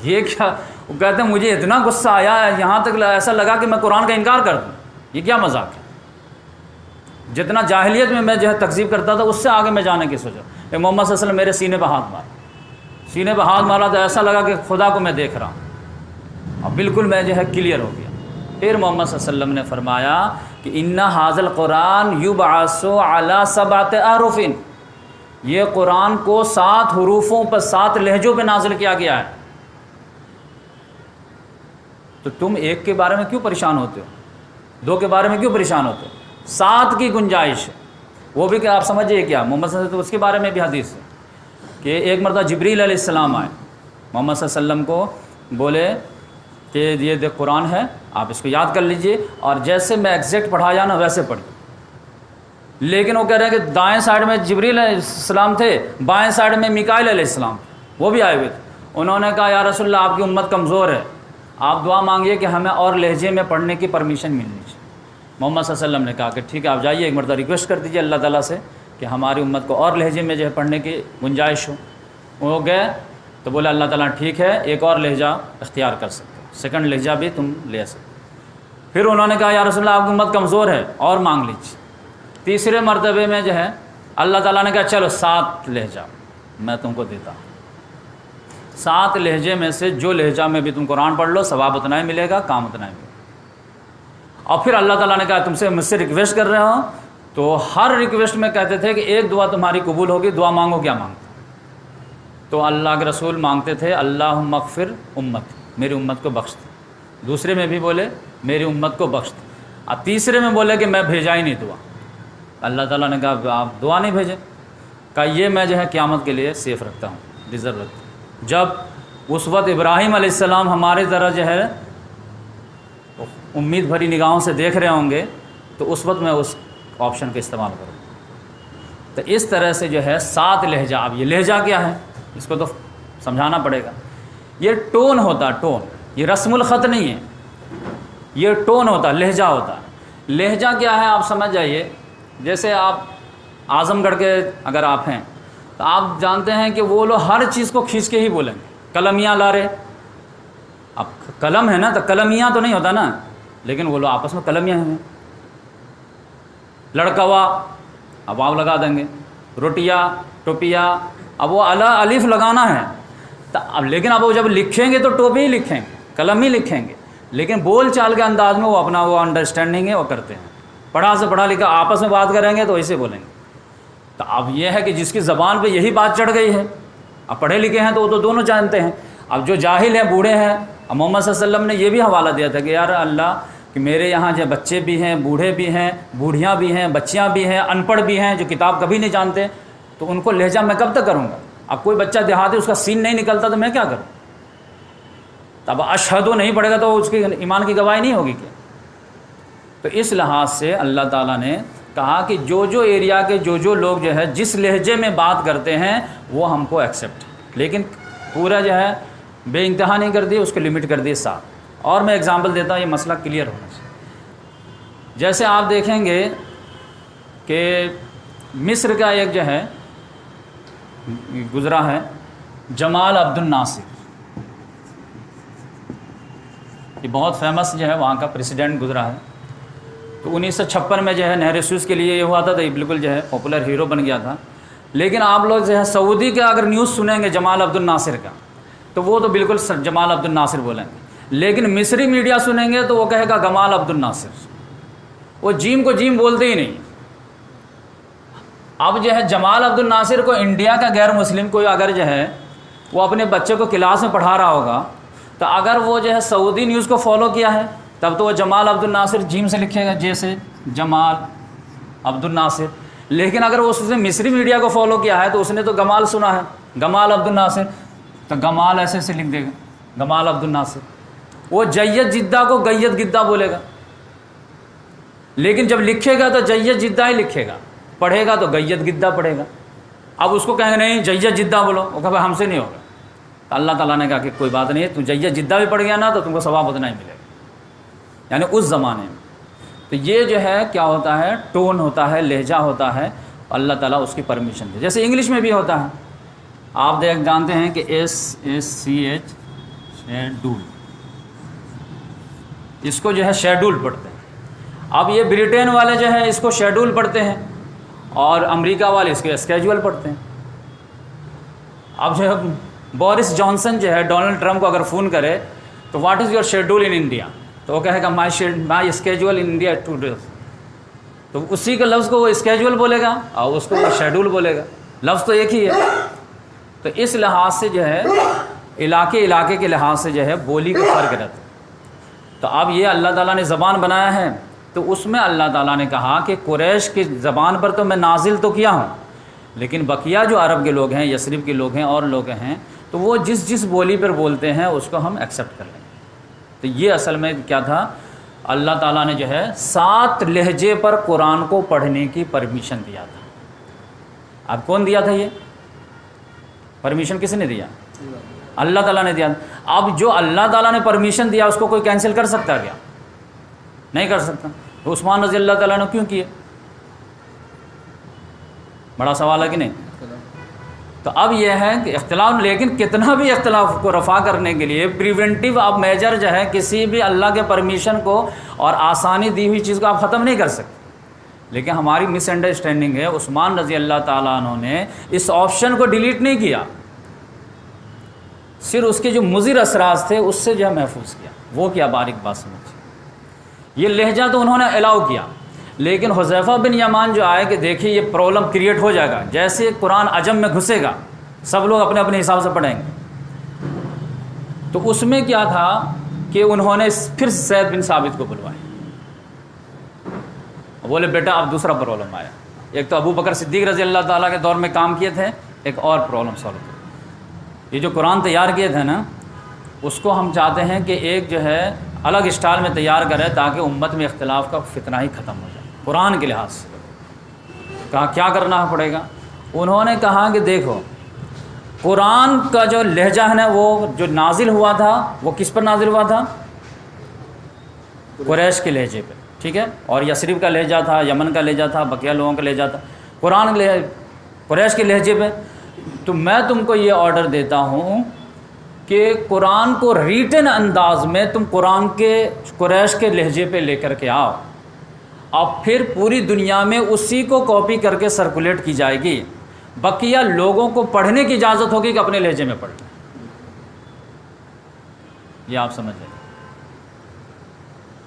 یہ کیا؟ وہ کہتے ہیں مجھے اتنا غصہ آیا، یہاں تک ایسا لگا کہ میں قرآن کا انکار کر دوں، یہ کیا مذاق ہے؟ جتنا جاہلیت میں جو ہے تکذیب کرتا تھا اس سے آگے میں جانے کی سوچا۔ محمد صلی اللہ علیہ وسلم میرے سینے پہ ہاتھ مارا، سینے پہ ہاتھ مارا تو ایسا لگا کہ خدا کو میں دیکھ رہا ہوں، اور بالکل میں جو ہے کلیئر ہو گیا۔ پھر محمد صلی اللہ علیہ وسلم نے فرمایا کہ ان ھذا القرآن یبعث علی 7 احرف، یہ قرآن کو 7 حروفوں پر 7 لہجوں پہ نازل کیا گیا ہے۔ تو تم ایک کے بارے میں کیوں پریشان ہوتے ہو، 2 کے بارے میں کیوں پریشان ہوتے ہو؟ 7 کی گنجائش ہے، وہ بھی کہ آپ سمجھیے کیا محمد صلی اللہ علیہ وسلم، اس کے بارے میں بھی حدیث ہے کہ ایک مرتبہ جبریل علیہ السلام آئے محمد صلی اللہ علیہ وسلم کو، بولے کہ یہ دیکھ قرآن ہے، آپ اس کو یاد کر لیجئے اور جیسے میں ایگزیکٹ پڑھایا نا ویسے پڑھیے۔ لیکن وہ کہہ رہے ہیں کہ دائیں سائڈ میں جبریل علیہ السلام تھے، بائیں سائڈ میں میکائیل علیہ السلام، وہ بھی آئے ہوئے تھے۔ انہوں نے کہا یا رسول اللہ آپ کی امت کمزور ہے، آپ دعا مانگیے کہ ہمیں اور لہجے میں پڑھنے کی پرمیشن ملنی چاہیے۔ محمد صلی اللہ علیہ وسلم نے کہا کہ ٹھیک ہے آپ جائیے، ایک مرتبہ ریکویسٹ کر دیجیے اللہ تعالیٰ سے کہ ہماری امت کو اور لہجے میں جو ہے پڑھنے کی گنجائش ہو۔ وہ گئے تو بولے اللہ تعالیٰ ٹھیک ہے ایک اور لہجہ اختیار کر سکتے ہو، سیکنڈ لہجہ بھی تم لے سکتے۔ پھر انہوں نے کہا یا رسول اللہ آپ کی امت کمزور ہے اور مانگ لیجیے۔ تیسرے مرتبے میں جو ہے اللہ تعالیٰ نے کہا چلو 7 لہجہ میں تم کو دیتا ہوں، 7 لہجے میں سے جو لہجہ میں بھی تم قرآن پڑھ لو ثواب اتنا ہی ملے گا، کام اتنا ہی ملے گا۔ اور پھر اللہ تعالیٰ نے کہا تم سے مجھ سے ریکویسٹ کر رہے ہو، تو ہر ریکویسٹ میں کہتے تھے کہ ایک دعا تمہاری قبول ہوگی، دعا مانگو، کیا مانگتے؟ تو اللہ کے رسول مانگتے تھے اللہم اغفر امت، میری امت کو بخش دے۔ دوسرے میں بھی بولے میری امت کو بخش دے، اور تیسرے میں بولے کہ میں بھیجا ہی نہیں دعا۔ اللہ تعالیٰ نے کہا آپ دعا نہیں بھیجے، کہا یہ میں جو ہے قیامت کے لیے سیف رکھتا ہوں، ریزرو رکھتا ہوں۔ جب اس وقت ابراہیم علیہ السلام ہمارے طرح جو ہے امید بھری نگاہوں سے دیکھ رہے ہوں گے تو اس وقت میں اس آپشن کا استعمال کروں۔ تو اس طرح سے جو ہے 7 لہجہ، اب یہ لہجہ کیا ہے اس کو تو سمجھانا پڑے گا۔ یہ ٹون ہوتا ہے، ٹون، یہ رسم الخط نہیں ہے، یہ ٹون ہوتا ہے، لہجہ ہوتا ہے۔ لہجہ کیا ہے آپ سمجھ جائیے، جیسے آپ اعظم گڑھ کے اگر آپ ہیں تو آپ جانتے ہیں کہ وہ لوگ ہر چیز کو کھینچ کے ہی بولیں گے، قلمیاں لا رہے، اب قلم ہے نا تو قلمیاں تو نہیں ہوتا نا، لیکن وہ لوگ آپس میں قلمیاں ہیں، لڑکوا اب واو لگا دیں گے، روٹیا ٹوپیا، اب وہ الف لگانا ہے تو اب، لیکن اب وہ جب لکھیں گے تو ٹوپی ہی لکھیں گے، قلم ہی لکھیں گے، لیکن بول چال کے انداز میں وہ اپنا وہ انڈرسٹینڈنگ ہے وہ کرتے ہیں۔ پڑھا سے پڑھا لکھا آپس میں بات کریں گے تو ایسے بولیں گے۔ تو اب یہ ہے کہ جس کی زبان پہ یہی بات چڑھ گئی ہے، اب پڑھے لکھے ہیں تو وہ تو دونوں جانتے ہیں، اب جو جاہل ہیں بوڑھے ہیں، اب محمد صلی اللہ علیہ وسلم نے یہ بھی حوالہ دیا تھا کہ یار اللہ کہ میرے یہاں جو بچے بھی ہیں، بوڑھے بھی ہیں، بوڑھیاں بھی ہیں، بچیاں بھی ہیں، ان پڑھ بھی ہیں جو کتاب کبھی نہیں جانتے، تو ان کو لہجہ میں کب تک کروں گا؟ اب کوئی بچہ دیہاتی اس کا سین نہیں نکلتا تو میں کیا کروں؟ تب اشہدو نہیں پڑھے گا تو اس کی ایمان کی گواہی نہیں ہوگی کیا؟ تو اس لحاظ سے اللہ تعالیٰ نے کہا کہ جو ایریا کے جو لوگ جو ہے جس لہجے میں بات کرتے ہیں وہ ہم کو ایکسیپٹ، لیکن پورا جو ہے بے انتہا نہیں کر دی، اس کو لمٹ کر دی 7۔ اور میں اگزامپل دیتا ہوں، یہ مسئلہ کلیئر ہونا چاہیے۔ جیسے آپ دیکھیں گے کہ مصر کا ایک جو ہے گزرا ہے جمال عبد الناصر، یہ بہت فیمس جو ہے وہاں کا پریسیڈنٹ گزرا ہے۔ تو 1956 میں جو ہے نہر سوئز کے لیے یہ ہوا تھا، تو یہ بالکل جو ہے پاپولر ہیرو بن گیا تھا۔ لیکن آپ لوگ جو ہے سعودی کا اگر نیوز سنیں گے جمال عبد الناصر کا، تو وہ تو بالکل جمال عبد الناصر بولیں گے، لیکن مصری میڈیا سنیں گے تو وہ کہے گا گمال عبد الناصر، وہ جیم کو جیم بولتے ہی نہیں۔ اب جو ہے جمال عبد الناصر کو انڈیا کا غیر مسلم کوئی اگر جو ہے وہ اپنے بچے کو کلاس میں پڑھا رہا ہوگا، تو اگر وہ جو ہے سعودی نیوز کو فالو کیا ہے تب تو وہ جمال عبد الناصر جیم سے لکھے گا، جیسے جمال عبد الناصر۔ لیکن اگر وہ اس نے مصری میڈیا کو فالو کیا ہے تو اس نے تو گمال سنا ہے، گمال عبد الناصر، تو گمال ایسے سے لکھ دے گا گمال عبد الناصر۔ وہ جید جدہ کو گید گدہ بولے گا، لیکن جب لکھے گا تو جید جدہ ہی لکھے گا، پڑھے گا تو گید گدہ پڑھے گا۔ اب اس کو کہیں گے نہیں جید جدہ بولو، وہ کہا ہم سے نہیں ہوگا۔ تو اللہ تعالیٰ نے کہا کہ کوئی بات نہیں ہے، تم جید جدہ بھی پڑھ گیا نا تو تم کو ثواب اتنا ہی ملے گا، یعنی اس زمانے میں۔ تو یہ جو ہے کیا ہوتا ہے، ٹون ہوتا ہے، لہجہ ہوتا ہے، اللہ تعالیٰ اس کی پرمیشن دے۔ جیسے انگلش میں بھی ہوتا ہے، آپ جانتے ہیں کہ SH شیڈول، اس کو جو ہے شیڈول پڑھتے ہیں۔ اب یہ برٹین والے جو ہے اس کو شیڈول پڑھتے ہیں، اور امریکہ والے اس کو اسکیجول پڑھتے ہیں۔ اب جو ہے بورس جانسن جو ہے ڈونلڈ ٹرمپ کو اگر فون کرے تو what is your schedule in India, تو وہ کہے گا مائی اسکیجول ان انڈیا 2 days، تو اسی کے لفظ کو وہ اسکیجول بولے گا اور اس کو وہ شیڈول بولے گا، لفظ تو ایک ہی ہے۔ تو اس لحاظ سے جو ہے علاقے کے لحاظ سے جو ہے بولی کا فرق رہتا ہے۔ تو اب یہ اللہ تعالیٰ نے زبان بنایا ہے، تو اس میں اللہ تعالیٰ نے کہا کہ قریش کی زبان پر تو میں نازل تو کیا ہوں، لیکن بقیہ جو عرب کے لوگ ہیں، یثرب کے لوگ ہیں اور لوگ ہیں، تو وہ جس بولی پر بولتے ہیں اس کو ہم ایکسیپٹ کر لیں گے۔ تو یہ اصل میں کیا تھا، اللہ تعالیٰ نے جو ہے 7 لہجے پر قرآن کو پڑھنے کی پرمیشن دیا تھا۔ اب کون دیا تھا یہ پرمیشن؟ کس نے دیا؟ اللہ تعالیٰ نے دیا۔ اب جو اللہ تعالیٰ نے پرمیشن دیا اس کو کوئی کینسل کر سکتا کیا؟ نہیں کر سکتا۔ تو عثمان رضی اللہ تعالیٰ نے کیوں کیے؟ بڑا سوال ہے کہ نہیں؟ تو اب یہ ہے کہ اختلاف، لیکن کتنا بھی اختلاف کو رفع کرنے کے لیے پریونٹیو آپ میجر جو ہے کسی بھی اللہ کے پرمیشن کو اور آسانی دی ہوئی چیز کو آپ ختم نہیں کر سکتے۔ لیکن ہماری مس انڈرسٹینڈنگ ہے، عثمان رضی اللہ تعالیٰ عنہ نے اس آپشن کو ڈیلیٹ نہیں کیا، صرف اس کے جو مضر اثرات تھے اس سے جو ہے محفوظ کیا۔ وہ کیا باریک بات سمجھ، یہ لہجہ تو انہوں نے الاؤ کیا، لیکن حذیفہ بن یمان جو آئے کہ دیکھیے یہ پرابلم کریٹ ہو جائے گا، جیسے قرآن عجم میں گھسے گا سب لوگ اپنے اپنے حساب سے پڑھیں گے، تو اس میں کیا تھا کہ انہوں نے پھر زید بن ثابت کو بلوائے، بولے بیٹا اب دوسرا پرابلم آیا۔ ایک تو ابو بکر صدیق رضی اللہ تعالیٰ کے دور میں کام کیے تھے، ایک اور پرابلم سالو کی۔ یہ جو قرآن تیار کیے تھے نا، اس کو ہم چاہتے ہیں کہ ایک جو ہے الگ اسٹائل میں تیار کرے تاکہ امت میں اختلاف کا فتنہ ہی ختم ہو جائے قرآن کے لحاظ سے۔ کہا کیا کرنا پڑے گا؟ انہوں نے کہا کہ دیکھو قرآن کا جو لہجہ ہے نا، وہ جو نازل ہوا تھا وہ کس پر نازل ہوا تھا؟ قریش کے لہجے پہ، ٹھیک ہے، اور یثرب کا لہجہ تھا، یمن کا لہجہ تھا، بقیہ لوگوں کا لہجہ تھا، قرآن قریش کے لہجے پہ۔ تو میں تم کو یہ آرڈر دیتا ہوں کہ قرآن کو ریٹن انداز میں تم قرآن کے قریش کے لہجے پہ لے کر کے آؤ، اب پھر پوری دنیا میں اسی کو کاپی کر کے سرکولیٹ کی جائے گی، بقیہ لوگوں کو پڑھنے کی اجازت ہوگی کہ اپنے لہجے میں پڑھ لیں۔ یہ آپ سمجھ لیں،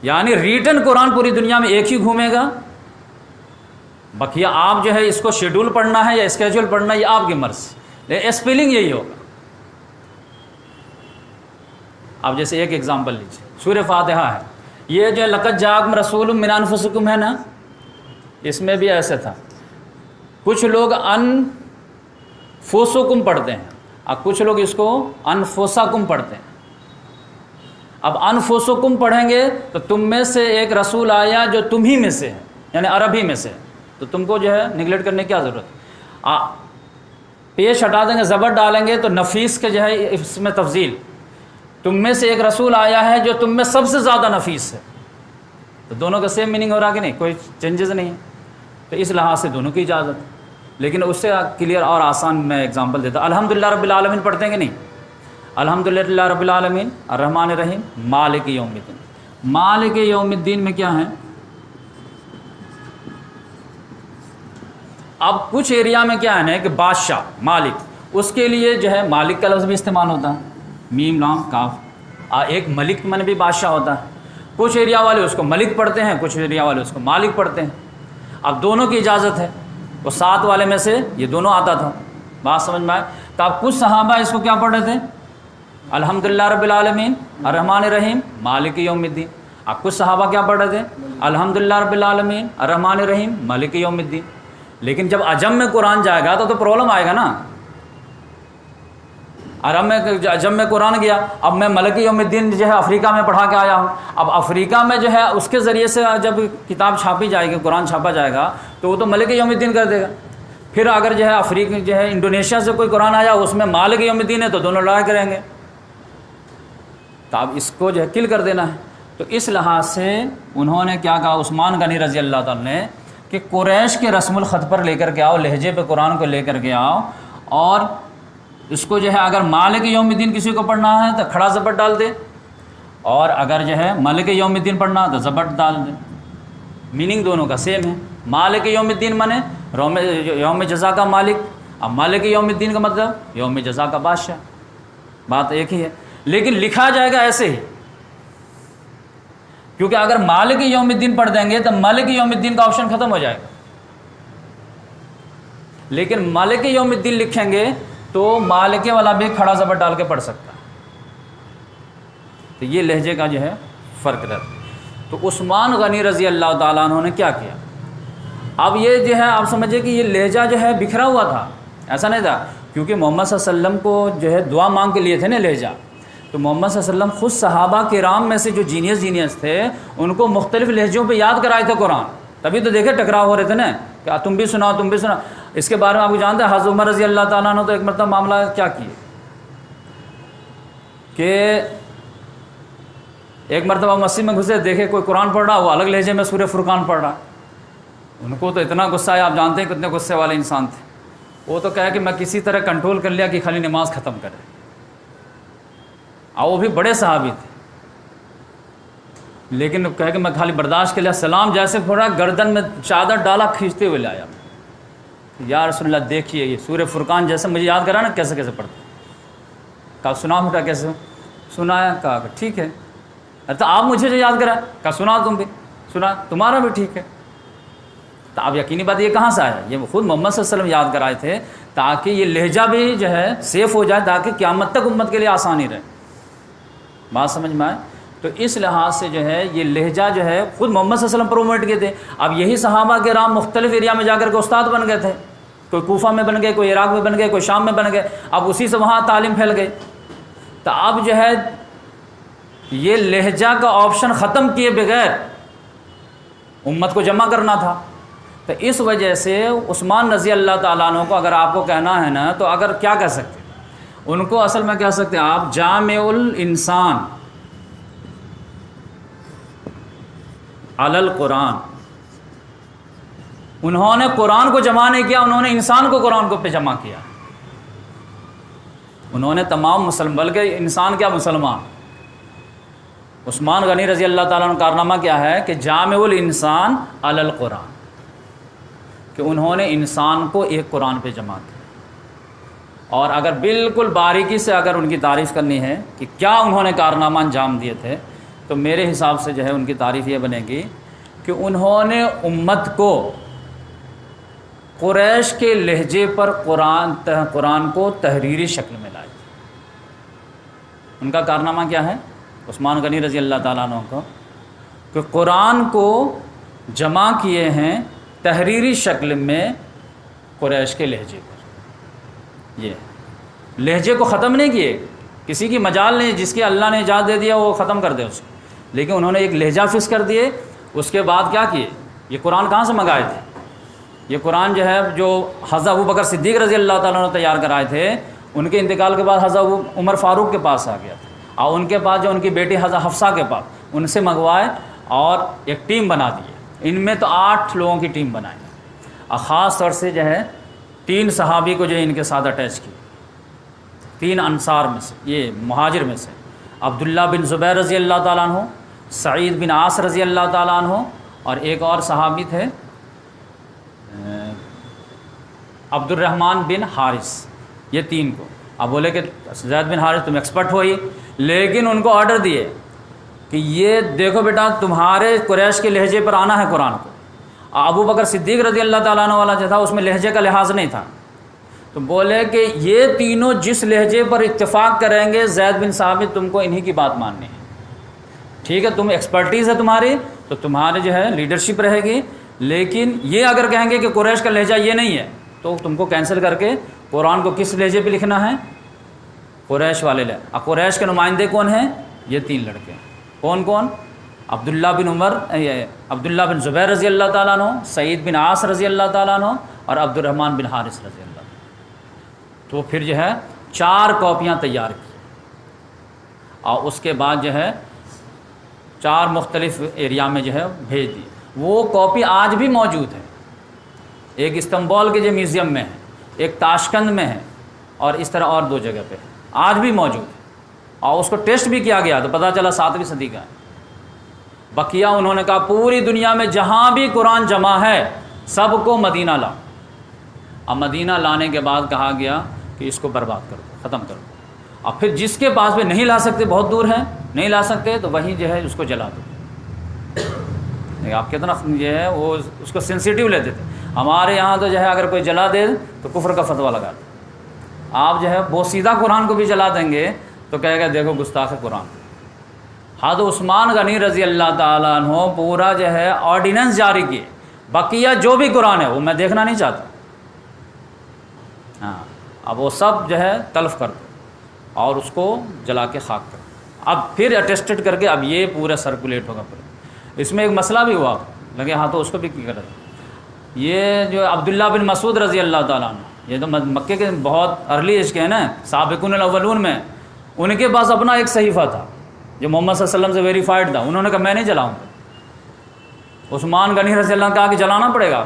یعنی ریٹن قرآن پوری دنیا میں ایک ہی گھومے گا، بقیہ آپ جو ہے اس کو شیڈول پڑھنا ہے یا اسکیجول پڑھنا ہے یہ آپ کی مرضی، لیکن اسپیلنگ یہی ہوگا۔ اب جیسے ایک ایگزامپل لیجیے، سورہ فاتحہ ہے، یہ جو لقد جاءکم رسول من انفسکم ہے نا، اس میں بھی ایسے تھا، کچھ لوگ انفسکم پڑھتے ہیں اور کچھ لوگ اس کو انفسکم پڑھتے ہیں۔ اب انفسکم پڑھیں گے تو تم میں سے ایک رسول آیا جو تم ہی میں سے ہے، یعنی عرب ہی میں سے ہے، تو تم کو جو ہے نگلیکٹ کرنے کی کیا ضرورت. پیش ہٹا دیں گے، زبر ڈالیں گے تو نفیس کے جو ہے اس میں تفضیل، تم میں سے ایک رسول آیا ہے جو تم میں سب سے زیادہ نفیس ہے، تو دونوں کا سیم میننگ ہو رہا کہ نہیں، کوئی چینجز نہیں ہے. تو اس لحاظ سے دونوں کی اجازت ہے. لیکن اس سے کلیئر اور آسان میں اگزامپل دیتا ہوں. الحمدللہ رب العالمین پڑھتے ہیں کہ نہیں؟ الحمدللہ رب العالمین الرحمن الرحیم مالک یوم الدین. مالک یوم الدین میں کیا ہے؟ اب کچھ ایریا میں کیا ہے کہ بادشاہ مالک، اس کے لیے جو ہے مالک کا لفظ بھی استعمال ہوتا ہے، میم لام کاف. ایک ملک میں بھی بادشاہ ہوتا ہے. کچھ ایریا والے اس کو ملک پڑھتے ہیں، کچھ ایریا والے اس کو مالک پڑھتے ہیں. اب دونوں کی اجازت ہے. وہ 7 والے میں سے یہ دونوں آتا تھا. بات سمجھ میں آئے؟ تو اب کچھ صحابہ اس کو کیا پڑھ رہے تھے؟ الحمدللہ رب العالمین الرحمن الرحیم مالک یوم الدین. اب کچھ صحابہ کیا پڑھ رہے تھے؟ الحمدللہ رب العالمین الرحمن الرحیم مالک یوم الدین. لیکن جب عجم میں قرآن جائے گا تو پرابلم آئے گا نا. عجم میں قرآن گیا، اب میں ملک یوم الدین جو ہے افریقہ میں پڑھا کے آیا ہوں. اب افریقہ میں جو ہے اس کے ذریعے سے جب کتاب چھاپی جائے گی، قرآن چھاپا جائے گا تو وہ تو ملک یوم الدین کر دے گا. پھر اگر جو ہے افریقہ جو ہے انڈونیشیا سے کوئی قرآن آیا اس میں مالک یوم الدین ہے تو دونوں لڑائی کریں گے. تو اب اس کو جو ہے کل کر دینا ہے. تو اس لحاظ سے انہوں نے کیا کہا عثمان غنی رضی اللہ تعالیٰ نے کہ قریش کے رسم الخط پر لے کر کے آؤ، لہجے پہ قرآن کو لے کر کے آؤ، اور اس کو جو ہے اگر مالک یوم الدین کسی کو پڑھنا ہے تو کھڑا زبر ڈال دے، اور اگر جو ہے مالک یوم الدین پڑھنا تو زبر ڈال دے. میننگ دونوں کا سیم ہے. مالک یوم الدین مانے یوم جزا کا مالک، اب مالک یوم الدین کا مطلب یوم جزا کا بادشاہ. بات ایک ہی ہے، لیکن لکھا جائے گا ایسے ہی. کیونکہ اگر مالک یوم الدین پڑھ دیں گے تو مالک یوم الدین کا آپشن ختم ہو جائے گا. لیکن مالک یوم الدین لکھیں گے تو مالک والا بھی کھڑا زبر ڈال کے پڑھ سکتا ہے. تو یہ لہجے کا جو ہے فرق رہتا ہے. تو عثمان غنی رضی اللہ تعالیٰ عنہ نے کیا کیا؟ اب یہ جو ہے آپ سمجھے کہ یہ لہجہ جو ہے بکھرا ہوا تھا، ایسا نہیں تھا. کیونکہ محمد صلی اللہ علیہ وسلم کو جو ہے دعا مانگ کے لیے تھے نا لہجہ. تو محمد صلی اللہ علیہ وسلم خود صحابہ کرام میں سے جو جینیس تھے ان کو مختلف لہجوں پہ یاد کرائے تھے قرآن. تبھی تو دیکھے ٹکراؤ ہو رہے تھے نا کہ تم بھی سناؤ تم بھی سناؤ. اس کے بارے میں آپ کو جانتے ہیں حضرت عمر رضی اللہ تعالیٰ عنہ تو ایک مرتبہ معاملہ کیا کیے کہ ایک مرتبہ مسجد میں گھسے، دیکھے کوئی قرآن پڑھ رہا، وہ الگ لہجے میں سورہ فرقان پڑھ رہا. ان کو تو اتنا غصہ ہے، آپ جانتے ہیں کتنے غصے والے انسان تھے. وہ تو کہا کہ میں کسی طرح کنٹرول کر لیا کہ خالی نماز ختم کرے. اور وہ بھی بڑے صحابی تھے، لیکن کہا کہ میں خالی برداشت کے لیا. سلام جیسے پڑھا گردن میں چادر ڈالا، کھینچتے ہوئے لایا. یا رسول اللہ دیکھیے یہ سورہ فرقان جیسے مجھے یاد کرا نا کیسے کیسے پڑھتے. کہا سنا بیٹا کیسے سنایا. کہا کہ ٹھیک ہے. تو آپ مجھے جو یاد کرا. کہا سنا تم بھی سنا تمہارا بھی ٹھیک ہے. تو اب یقینی بات یہ کہاں سے آیا؟ یہ خود محمد صلی اللہ علیہ وسلم یاد کرائے تھے تاکہ یہ لہجہ بھی جو ہے سیف ہو جائے، تاکہ قیامت تک امت کے لیے آسانی رہے. بات سمجھ میں آئے؟ تو اس لحاظ سے جو ہے یہ لہجہ جو ہے خود محمد صلی اللہ علیہ وسلم پروموٹ کیے تھے. اب یہی صحابہ کرام مختلف ایریا میں جا کر کے استاد بن گئے تھے. کوئی کوفہ میں بن گئے، کوئی عراق میں بن گئے، کوئی شام میں بن گئے. اب اسی سے وہاں تعلیم پھیل گئی. تو اب جو ہے یہ لہجہ کا آپشن ختم کیے بغیر امت کو جمع کرنا تھا. تو اس وجہ سے عثمان رضی اللہ تعالیٰ عنہ کو اگر آپ کو کہنا ہے نا تو اگر کیا کہہ سکتے ان کو اصل میں کہہ سکتے ہیں آپ جامع الانسان علی القرآن. انہوں نے قرآن کو جمع نہیں کیا، انہوں نے انسان کو قرآن کو پہ جمع کیا. انہوں نے تمام مسلم بلکہ انسان کیا مسلمان. عثمان غنی رضی اللہ تعالیٰ عنہ کارنامہ کیا ہے کہ جامع الانسان علی القرآن، کہ انہوں نے انسان کو ایک قرآن پہ جمع کیا. اور اگر بالکل باریکی سے اگر ان کی تعریف کرنی ہے کہ کیا انہوں نے کارنامہ انجام دیے تھے تو میرے حساب سے جو ہے ان کی تعریف یہ بنے گی کہ انہوں نے امت کو قریش کے لہجے پر قرآن کو تحریری شکل میں لائے. ان کا کارنامہ کیا ہے عثمان غنی رضی اللہ تعالیٰ عنہ کو کہ قرآن کو جمع کیے ہیں تحریری شکل میں قریش کے لہجے پر. یہ لہجے کو ختم نہیں کیے، کسی کی مجال نہیں، جس کی اللہ نے اجازت دے دیا وہ ختم کر دے اس کو. لیکن انہوں نے ایک لہجہ فکس کر دیے. اس کے بعد کیا کیے؟ یہ قرآن کہاں سے منگائے تھے؟ یہ قرآن جو ہے جو حضرت ابو بکر صدیق رضی اللہ تعالیٰ عنہ تیار کرائے تھے، ان کے انتقال کے بعد حضرت عمر فاروق کے پاس آ گیا تھا، اور ان کے پاس جو ان کی بیٹی حضرت حفصہ کے پاس، ان سے منگوائے اور ایک ٹیم بنا دی۔ ان میں تو 8 لوگوں کی ٹیم بنائی، اور خاص طور سے جو ہے 3 صحابی کو جو ان کے ساتھ اٹیچ کی، 3 انصار میں سے، یہ مہاجر میں سے، عبداللہ بن زبیر رضی اللہ تعالیٰ عنہ، سعید بن عاص رضی اللہ تعالیٰ عنہ، اور ایک اور صحابی تھے عبد الرحمن بن حارث، یہ 3 کو۔ اب بولے کہ زید بن حارث تم ایکسپرٹ ہوئی، لیکن ان کو آرڈر دیے کہ یہ دیکھو بیٹا تمہارے قریش کے لہجے پر آنا ہے قرآن کو۔ ابو بکر صدیق رضی اللہ تعالیٰ عنہ والا جو تھا اس میں لہجے کا لحاظ نہیں تھا، تو بولے کہ یہ تینوں جس لہجے پر اتفاق کریں گے زید بن ثابت تم کو انہی کی بات ماننی ہے، ٹھیک ہے، تم ایکسپرٹیز ہے تمہاری تو تمہارے جو ہے لیڈرشپ رہے گی، لیکن یہ اگر کہیں گے کہ قریش کا لہجہ یہ نہیں ہے تو تم کو کینسل کر کے قرآن کو کس لہجے پہ لکھنا ہے، قریش والے لہجے۔ اور قریش کے نمائندے کون ہیں؟ یہ 3 لڑکے، کون کون؟ عبداللہ بن عمر، عبداللہ بن زبیر رضی اللہ تعالیٰ عنہ، سعید بن عاص رضی اللہ تعالیٰ عنہ، اور عبد الرحمن بن حارث رضی اللہ عنہ۔ تو پھر جو ہے 4 کاپیاں تیار کی، اور اس کے بعد جو ہے 4 مختلف ایریا میں جو ہے بھیج دی۔ وہ کاپی آج بھی موجود ہے، ایک استنبول کے جو میوزیم میں ہے، ایک تاشقند میں ہے، اور اس طرح اور 2 جگہ پہ آج بھی موجود ہے، اور اس کو ٹیسٹ بھی کیا گیا تو پتہ چلا 7ویں صدی کا ہے۔ بقیہ انہوں نے کہا پوری دنیا میں جہاں بھی قرآن جمع ہے سب کو مدینہ لاؤ، اب مدینہ لانے کے بعد کہا گیا کہ اس کو برباد کر دو، ختم کر دو، اور پھر جس کے پاس بھی نہیں لا سکتے، بہت دور ہے نہیں لا سکتے، تو وہیں جو ہے اس کو جلا دو۔ آپ کتنا جو ہے وہ اس کو سینسیٹیو لیتے تھے، ہمارے یہاں تو جو ہے اگر کوئی جلا دے تو کفر کا فتویٰ لگا دے، آپ جو ہے وہ سیدھا قرآن کو بھی جلا دیں گے تو کہے گا دیکھو گستاخ قرآن۔ حضرت عثمان غنی رضی اللہ تعالیٰ عنہ پورا جو ہے آرڈیننس جاری کیے، بقیہ جو بھی قرآن ہے وہ میں دیکھنا نہیں چاہتا، ہاں اب وہ سب جو ہے تلف کر دو اور اس کو جلا کے خاک کر دو۔ اب پھر اٹیسٹڈ کر کے اب یہ پورا سرکولیٹ ہوگا پورا۔ اس میں ایک مسئلہ بھی ہوا، لگے ہاں تو اس کو بھی کیا کرے، یہ جو عبداللہ بن مسعود رضی اللہ تعالیٰ عنہ، یہ تو مکے کے بہت ارلی ایج کے ہیں نا، سابقون الاولون میں، ان کے پاس اپنا ایک صحیفہ تھا جو محمد صلی اللہ علیہ وسلم سے ویریفائڈ تھا، انہوں نے کہا میں نہیں جلاؤں گا۔ عثمان غنی رضی اللہ عنہ کہا کہ جلانا پڑے گا،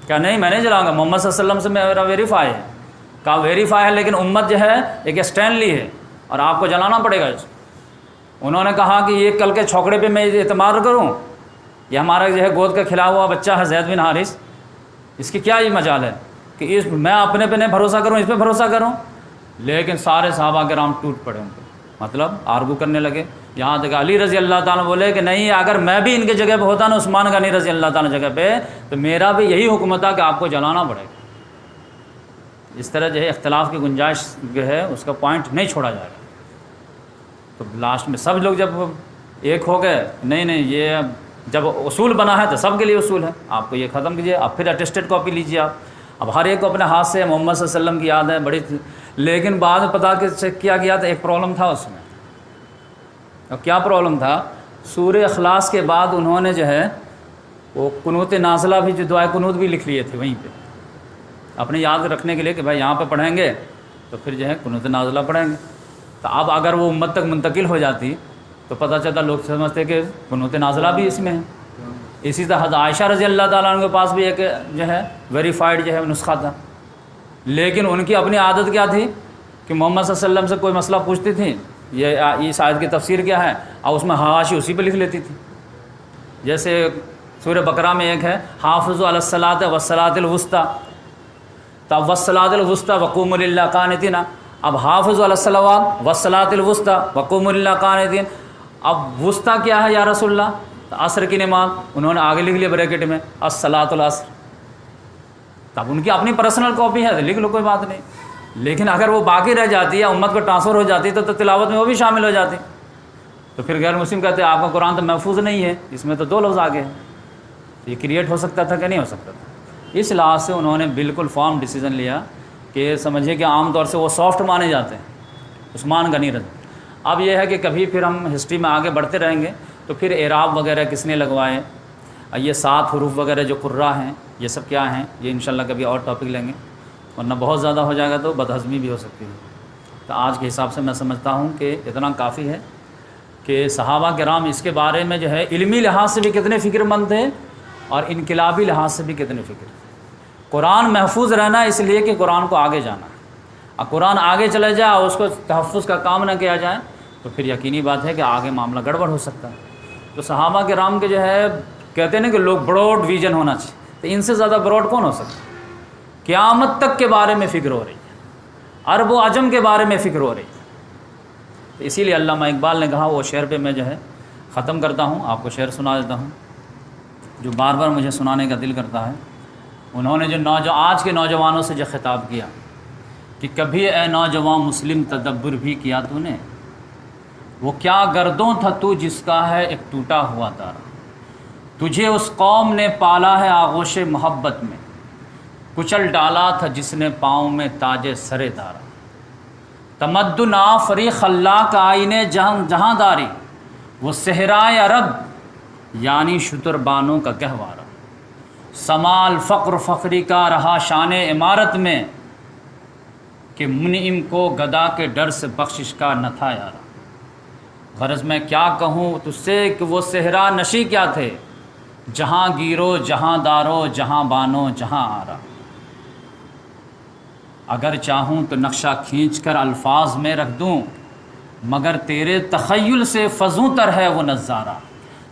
کہا نہیں میں نہیں جلاؤں گا، محمد صلی اللہ علیہ وسلم سے میرا ویریفائی ہے، کہا ویریفائی ہے لیکن امت جو ہے ایک اسٹینڈ لی ہے اور آپ کو جلانا پڑے گا اس۔ انہوں نے کہا کہ یہ کل کے چھوکڑے پہ میں اعتماد کروں، یہ ہمارا جو ہے گود کا کھلا ہوا بچہ ہے زید بن حارث، اس کی کیا یہ مجال ہے کہ اس میں اپنے پہ نہیں بھروسہ کروں، اس پہ بھروسہ کروں۔ لیکن سارے صحابہ کرام ٹوٹ پڑے ان کو، مطلب آرگو کرنے لگے، یہاں تک علی رضی اللہ تعالیٰ بولے کہ نہیں اگر میں بھی ان کے جگہ پہ ہوتا نا عثمان غنی رضی اللہ تعالیٰ جگہ پہ تو میرا بھی یہی حکم تھا کہ آپ کو جلانا پڑے گا۔ اس طرح جو ہے اختلاف کی گنجائش جو ہے اس کا پوائنٹ نہیں چھوڑا جائے گا۔ تو لاسٹ میں سب لوگ جب ایک ہو گئے، نہیں یہ جب اصول بنا ہے تو سب کے لیے اصول ہے، آپ کو یہ ختم کیجیے، اب پھر اٹیسٹڈ کاپی لیجیے آپ۔ اب ہر ایک کو اپنے ہاتھ سے محمد صلی اللہ علیہ وسلم کی یاد ہے بڑی، لیکن بعد میں پتا کہ چیک کیا گیا تو ایک پرابلم تھا اس میں۔ اور کیا پرابلم تھا؟ سورہ اخلاص کے بعد انہوں نے جو ہے وہ قنوت نازلہ بھی، جو دعائے قنوت بھی لکھ لیے تھے وہیں پہ، اپنے یاد رکھنے کے لیے کہ بھائی یہاں پہ پڑھیں گے تو پھر جو ہے قنوت نازلہ پڑھیں گے۔ تو اب اگر وہ امت تک منتقل ہو جاتی تو پتہ چلتا لوگ سمجھتے کہ قنوت نازلہ بھی اس میں ہے۔ اسی طرح حضرت عائشہ رضی اللہ تعالیٰ عنہ کے پاس بھی ایک جو ہے ویریفائڈ جو ہے نسخہ تھا، لیکن ان کی اپنی عادت کیا تھی کہ محمد صلی اللہ علیہ وسلم سے کوئی مسئلہ پوچھتی تھی، یہ اس آیت کی تفسیر کیا ہے، اور اس میں حواشی اسی پہ لکھ لیتی تھی۔ جیسے سورہ بقرہ میں ایک ہے حافظوا علی الصلاۃ والصلاۃ الوسطیٰ، تو والصلاۃ الوسطیٰ وقوموا للہ قانتین، اب حافظوا علی الصلوات والصلاۃ الوسطیٰ وقوموا للہ قانتین، اب وسطیٰ کیا ہے یا رسول اللہ؟ تو عصر کی نماز، انہوں نے آگے لکھ لیا بریکٹ میں الصلاۃ العصر۔ تب ان کی اپنی پرسنل کاپی ہے تو لکھ لو، کوئی بات نہیں، لیکن اگر وہ باقی رہ جاتی ہے امت کو ٹرانسفر ہو جاتی تو تلاوت میں وہ بھی شامل ہو جاتی، تو پھر غیر مسلم کہتے ہیں آپ کا قرآن تو محفوظ نہیں ہے، اس میں تو 2 لفظ آگے ہیں۔ یہ کریٹ ہو سکتا تھا کہ نہیں ہو سکتا تھا؟ اس لحاظ سے انہوں نے بالکل فارم ڈیسیزن لیا کہ سمجھے کہ عام طور سے وہ سافٹ مانے جاتے ہیں عثمان غنی رضی۔ اب یہ ہے کہ کبھی پھر ہم ہسٹری میں آگے بڑھتے رہیں گے تو پھر اعراب وغیرہ کس نے لگوائے، یہ 7 حروف وغیرہ جو قرہ ہیں یہ سب کیا ہیں، یہ انشاءاللہ کبھی اور ٹاپک لیں گے، ورنہ بہت زیادہ ہو جائے گا تو بدہضمی بھی ہو سکتی ہے۔ تو آج کے حساب سے میں سمجھتا ہوں کہ اتنا کافی ہے کہ صحابہ کرام اس کے بارے میں جو ہے علمی لحاظ سے بھی کتنے فکر مند تھے اور انقلابی لحاظ سے بھی کتنے فکر تھے۔ قرآن محفوظ رہنا اس لیے کہ قرآن کو آگے جانا ہے، اور قرآن آگے چلا جائے اور اس کو تحفظ کا کام نہ کیا جائے تو پھر یقینی بات ہے کہ آگے معاملہ گڑبڑ ہو سکتا ہے۔ تو صحابہ کرام کے جو ہے کہتے ہیں نا کہ لوگ براڈ ویژن ہونا چاہیے، تو ان سے زیادہ براڈ کون ہو سکتا ہے؟ قیامت تک کے بارے میں فکر ہو رہی ہے، عرب و عجم کے بارے میں فکر ہو رہی ہے۔ تو اسی لیے علامہ اقبال نے کہا، وہ شعر پہ میں جو ہے ختم کرتا ہوں، آپ کو شعر سنا دیتا ہوں جو بار بار مجھے سنانے کا دل کرتا ہے۔ انہوں نے جو آج کے نوجوانوں سے جو خطاب کیا کہ کبھی اے نوجوان مسلم تدبر بھی کیا تو نے، وہ کیا گردوں تھا تو جس کا ہے ایک ٹوٹا ہوا تارا، تجھے اس قوم نے پالا ہے آغوش محبت میں، کچل ڈالا تھا جس نے پاؤں میں تاج سر دارا، تمدن آفری خلاق آئینے جہاں داری، وہ صحرائے عرب یعنی شتر بانوں کا گہوارہ، سمال فقر فقری کا رہا شان عمارت میں، کہ منعم کو گدا کے ڈر سے بخشش کا نہ تھا یارا۔ غرض میں کیا کہوں تجھ سے کہ وہ صحرا نشی کیا تھے، جہاں گیرو جہاں دارو جہاں بانو جہاں آرا، اگر چاہوں تو نقشہ کھینچ کر الفاظ میں رکھ دوں، مگر تیرے تخیل سے فزوں تر ہے وہ نظارہ،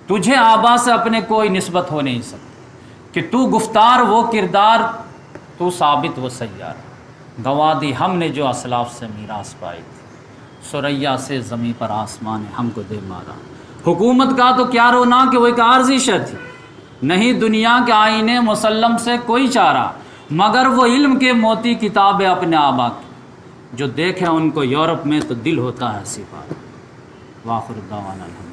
تجھے آبا سے اپنے کوئی نسبت ہو نہیں سکتی، کہ تو گفتار وہ کردار تو ثابت وہ سیارہ، گوا دی ہم نے جو اسلاف سے میراث پائی تھی، ثریا سے زمیں پر آسمان نے ہم کو دے مارا، حکومت کا تو کیا رونا کہ وہ ایک عارضی شے تھی، نہیں دنیا کے آئینے مسلم سے کوئی چارہ، مگر وہ علم کے موتی کتاب اپنے آبا کی، جو دیکھے ان کو یورپ میں تو دل ہوتا ہے سپارہ۔ وآخر دعوانا الحمدللہ۔